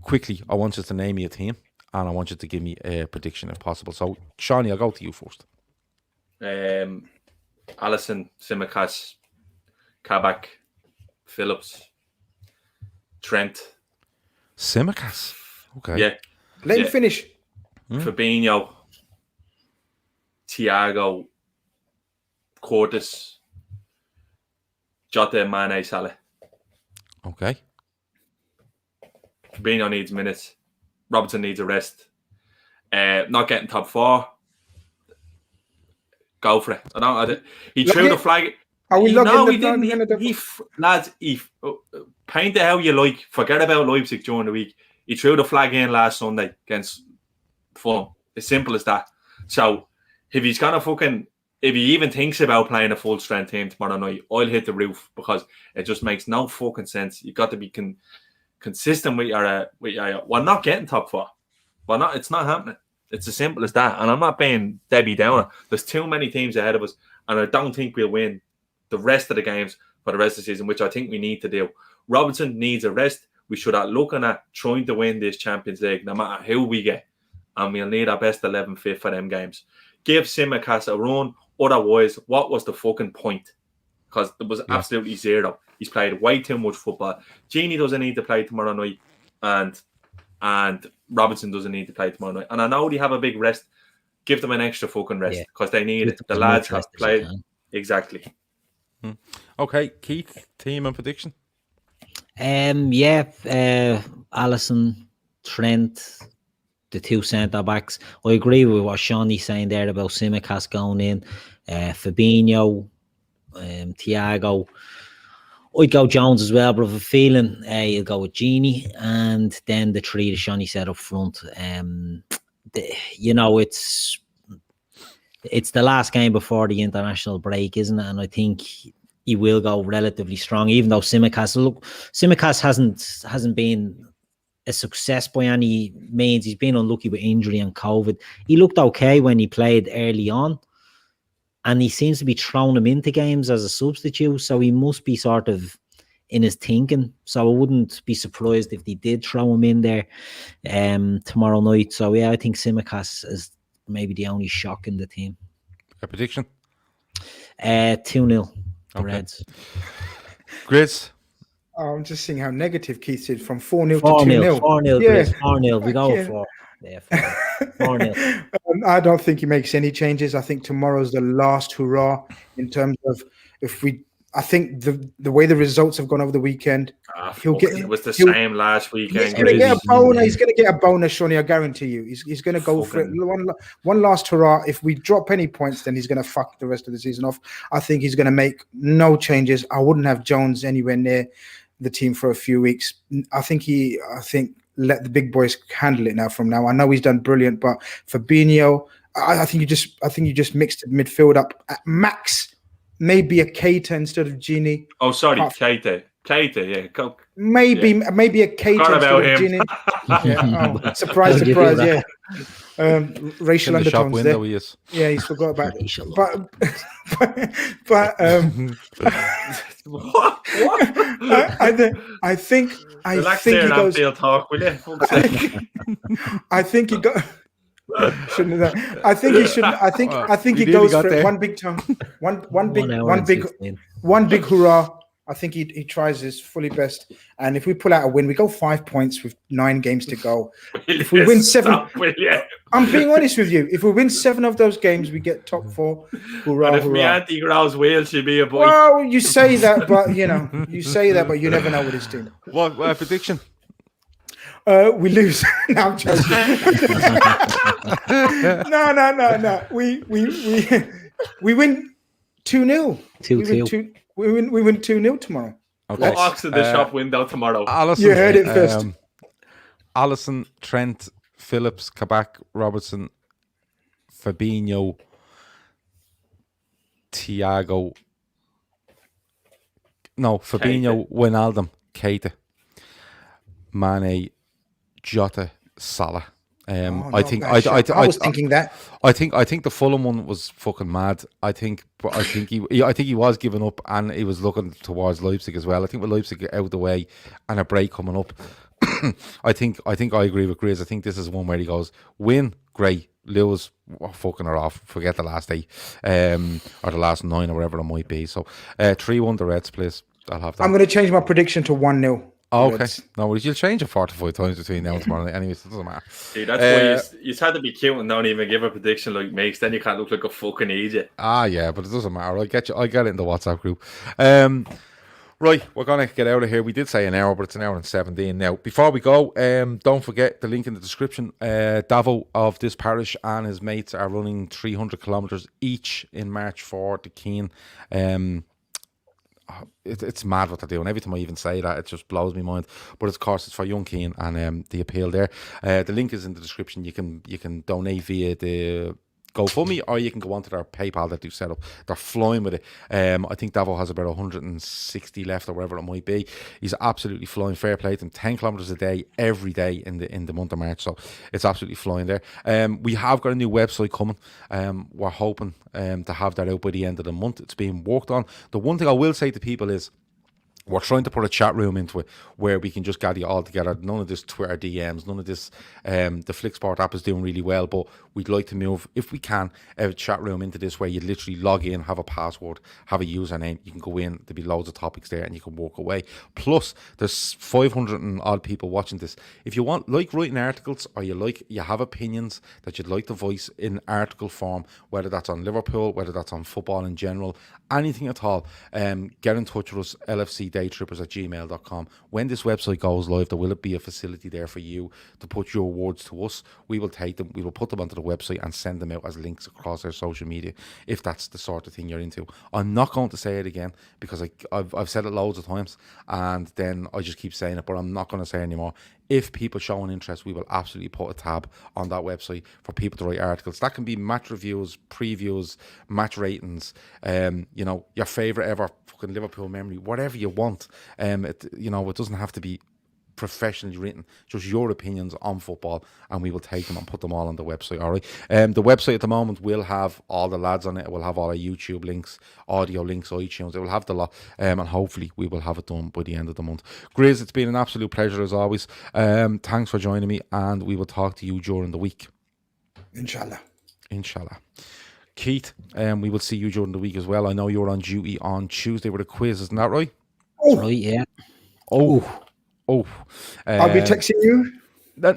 quickly, I want you to name me a team, and I want you to give me a prediction if possible. So, Shawnee, I'll go to you first. Alisson, Tsimikas, Kabak, Phillips, Trent. Tsimikas? Okay. Yeah. Let him finish. Fabinho, Thiago, Curtis, Jota, Mané, Salah. Okay. Fabinho needs minutes. Robertson needs a rest. Not getting top 4. Go for it. He threw the flag. He didn't. Lads, paint it how you like. Forget about Leipzig during the week. He threw the flag in last Sunday against Fulham. As simple as that. So, if he even thinks about playing a full strength team tomorrow night, I'll hit the roof, because it just makes no fucking sense. You've got to be consistent with your. We're not getting top 4. It's not happening. It's as simple as that. And I'm not being Debbie Downer. There's too many teams ahead of us, and I don't think we'll win the rest of the games for the rest of the season, which I think we need to do. Robertson needs a rest. We should have looking at trying to win this Champions League, no matter who we get. And we'll need our best 11 fit for them games. Give Tsimikas a run. Otherwise, what was the fucking point? Because there was absolutely zero. He's played way too much football. Gini doesn't need to play tomorrow night, and Robertson doesn't need to play tomorrow night. And I know they have a big rest. Give them an extra fucking rest, because they need it. The lads have played. Exactly. Okay, Keith, team and prediction? Alisson, Trent, the 2 centre-backs. I agree with what Shawnee's saying there about Tsimikas going in. Fabinho, Thiago. I'd go Jones as well, but I have a feeling he'll go with Gini, and then the 3 that Shawnee said up front. It's the last game before the international break, isn't it? And I think he will go relatively strong, even though Tsimikas hasn't been a success by any means. He's been unlucky with injury and COVID. He looked okay when he played early on, and he seems to be throwing him into games as a substitute. So he must be sort of in his thinking. So I wouldn't be surprised if they did throw him in there tomorrow night. So yeah, I think Tsimikas is maybe the only shock in the team. A prediction? 2-0 the Reds. Grizz? Oh, I'm just seeing how negative Keith is from 4-0 to 4-0. 2-0. 4-0, Yeah. Grizz. 4-0. We go Yeah. 4. Yeah, 4-0. I don't think he makes any changes. I think tomorrow's the last hurrah in terms of I think the way the results have gone over the weekend, it was the same last weekend. He's going to get a bonus. He's going to get a bonus, Shawnee. I guarantee you. He's going to go for it. One last hurrah. If we drop any points, then he's going to fuck the rest of the season off. I think he's going to make no changes. I wouldn't have Jones anywhere near the team for a few weeks. I think let the big boys handle it now. From now, I know he's done brilliant, but Fabinho, I think you just mixed the midfield up at max. Maybe a Keita instead of Gini. Oh, sorry, Keita, yeah. Maybe a Keita instead of Gini. Yeah. Surprise, yeah. Racial In the shop undertones window, there. he is. Yeah, he's forgot about it. Racial. But What? I think Relax he there and goes. Anfield talk, will you? I think he got. Shouldn't have. I think he should. I think he goes for it. One big time. One big hurrah. I think he tries his fully best. And if we pull out a win, we go 5 points with 9 games to go. If we win 7, I'm being honest with you. If we win 7 of those games, we get top 4. Hurrah! But if hurrah. my auntie grows wheel, she'll be a boy. Well, you say that, but you never know with his team. What prediction? We lose. No, I'm joking. No. We win 2-0. 2-2. We win 2-0 tomorrow. Okay. Walks in the shop window tomorrow. Alisson, You heard it first. Alisson, Trent, Phillips, Kabak, Robertson, Fabinho, THIAGO. No, Fabinho, Wijnaldum, Keita, Mané, Jota, Salah. I was thinking that. I think the Fulham one was fucking mad. I think he was giving up, and he was looking towards Leipzig as well. I think with Leipzig out of the way and a break coming up, I think I agree with Grizz. I think this is one where he goes, win, great, lose, fucking her off, forget the last 8, or the last 9 or whatever it might be. So 3-1 the Reds, please. I'll have that. I'm going to change my prediction to 1-0. Oh, okay. No worries. You'll change it 45 times between now and tomorrow night. Anyways, it doesn't matter. See, that's why you had to be cute and don't even give a prediction like makes. Then you can't look like a fucking idiot. Yeah, but it doesn't matter. I get it in the WhatsApp group. Right, we're going to get out of here. We did say an hour, but it's an hour and 17 now. Before we go, don't forget the link in the description. Davo of this parish and his mates are running 300 kilometres each in March for the Kian. It's mad what they're doing. Every time I even say that, it just blows my mind. But of course, it's for young Keane and the appeal there. The link is in the description. You can donate via the GoFundMe, or you can go onto their PayPal that they've set up. They're flying with it. I think Davo has about 160 left or whatever it might be. He's absolutely flying. Fair play to him. 10 kilometers a day, every day in the month of March. So it's absolutely flying there. We have got a new website coming. We're hoping to have that out by the end of the month. It's being worked on. The one thing I will say to people is, we're trying to put a chat room into it where we can just gather you all together. None of this Twitter DMs, none of this. The Flicksport app is doing really well, but we'd like to move, if we can, a chat room into this where you literally log in, have a password, have a username. You can go in, there'll be loads of topics there, and you can walk away. Plus, there's 500 and odd people watching this. If you like writing articles, or you have opinions that you'd like to voice in article form, whether that's on Liverpool, whether that's on football in general, anything at all, get in touch with us, lfcdaytrippers@gmail.com. When this website goes live, there will be a facility there for you to put your words to us. We will take them, we will put them onto the website and send them out as links across our social media, if that's the sort of thing you're into. I'm not going to say it again, because I've said it loads of times, and then I just keep saying it, but I'm not going to say it anymore. If people show an interest, we will absolutely put a tab on that website for people to write articles. That can be match reviews, previews, match ratings, your favourite ever fucking Liverpool memory, whatever you want. It doesn't have to be professionally written, just your opinions on football, and we will take them and put them all on the website. All right. The website at the moment will have all the lads on it. It will have all our YouTube links, audio links, iTunes. It will have the lot, and hopefully we will have it done by the end of the month. Grizz, it's been an absolute pleasure as always. Thanks for joining me, and we will talk to you during the week. Inshallah. Keith, we will see you during the week as well. I know you're on duty on Tuesday with a quiz, isn't that right? Right, yeah. I'll be texting you.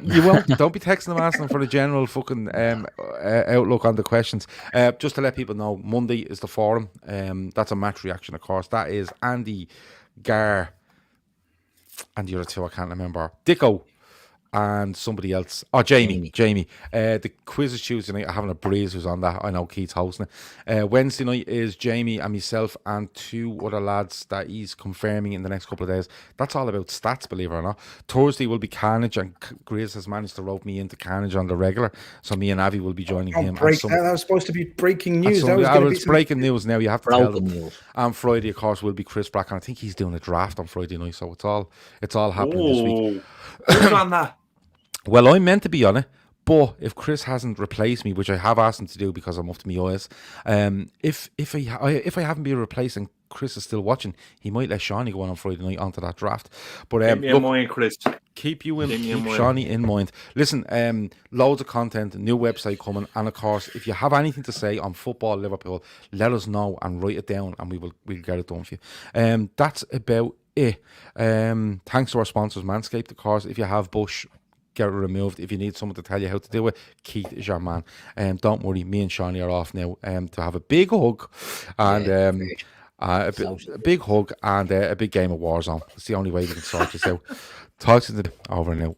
You won't. Don't be texting them asking them for the general fucking outlook on the questions. Just to let people know, Monday is the forum. That's a match reaction, of course. That is Andy, Gar, and the other two I can't remember. Dicko and somebody else. Oh, Jamie. The quiz is Tuesday night. I haven't a breeze who's on that. I know Keith's hosting it. Wednesday night is Jamie and myself and two other lads that he's confirming in the next couple of days. That's all about stats, believe it or not. Thursday will be Carnage, and Grizz has managed to rope me into Carnage on the regular. So me and Avi will be joining him. That was supposed to be breaking news. It's breaking news now. You have to tell them. News. And Friday, of course, will be Chris Bracken. I think he's doing a draft on Friday night, so it's all happening this week. Who's on that? Well, I'm meant to be on it, but if Chris hasn't replaced me, which I have asked him to do because I'm up to my eyes, if I haven't been replaced and Chris is still watching, he might let Seany go on Friday night onto that draft. But keep me in mind, Chris. Keep Seany in mind. Listen, loads of content, new website coming, and of course, if you have anything to say on football Liverpool, let us know and write it down, and we'll get it done for you. That's about it. Thanks to our sponsors, Manscaped, of course. If you have bush, get it removed. If you need someone to tell you how to do it, Keith is your man. Don't worry, me and Seany are off now to have a big hug and a big hug and a big game of Warzone. It's the only way we can sort this out. Talk to them over now.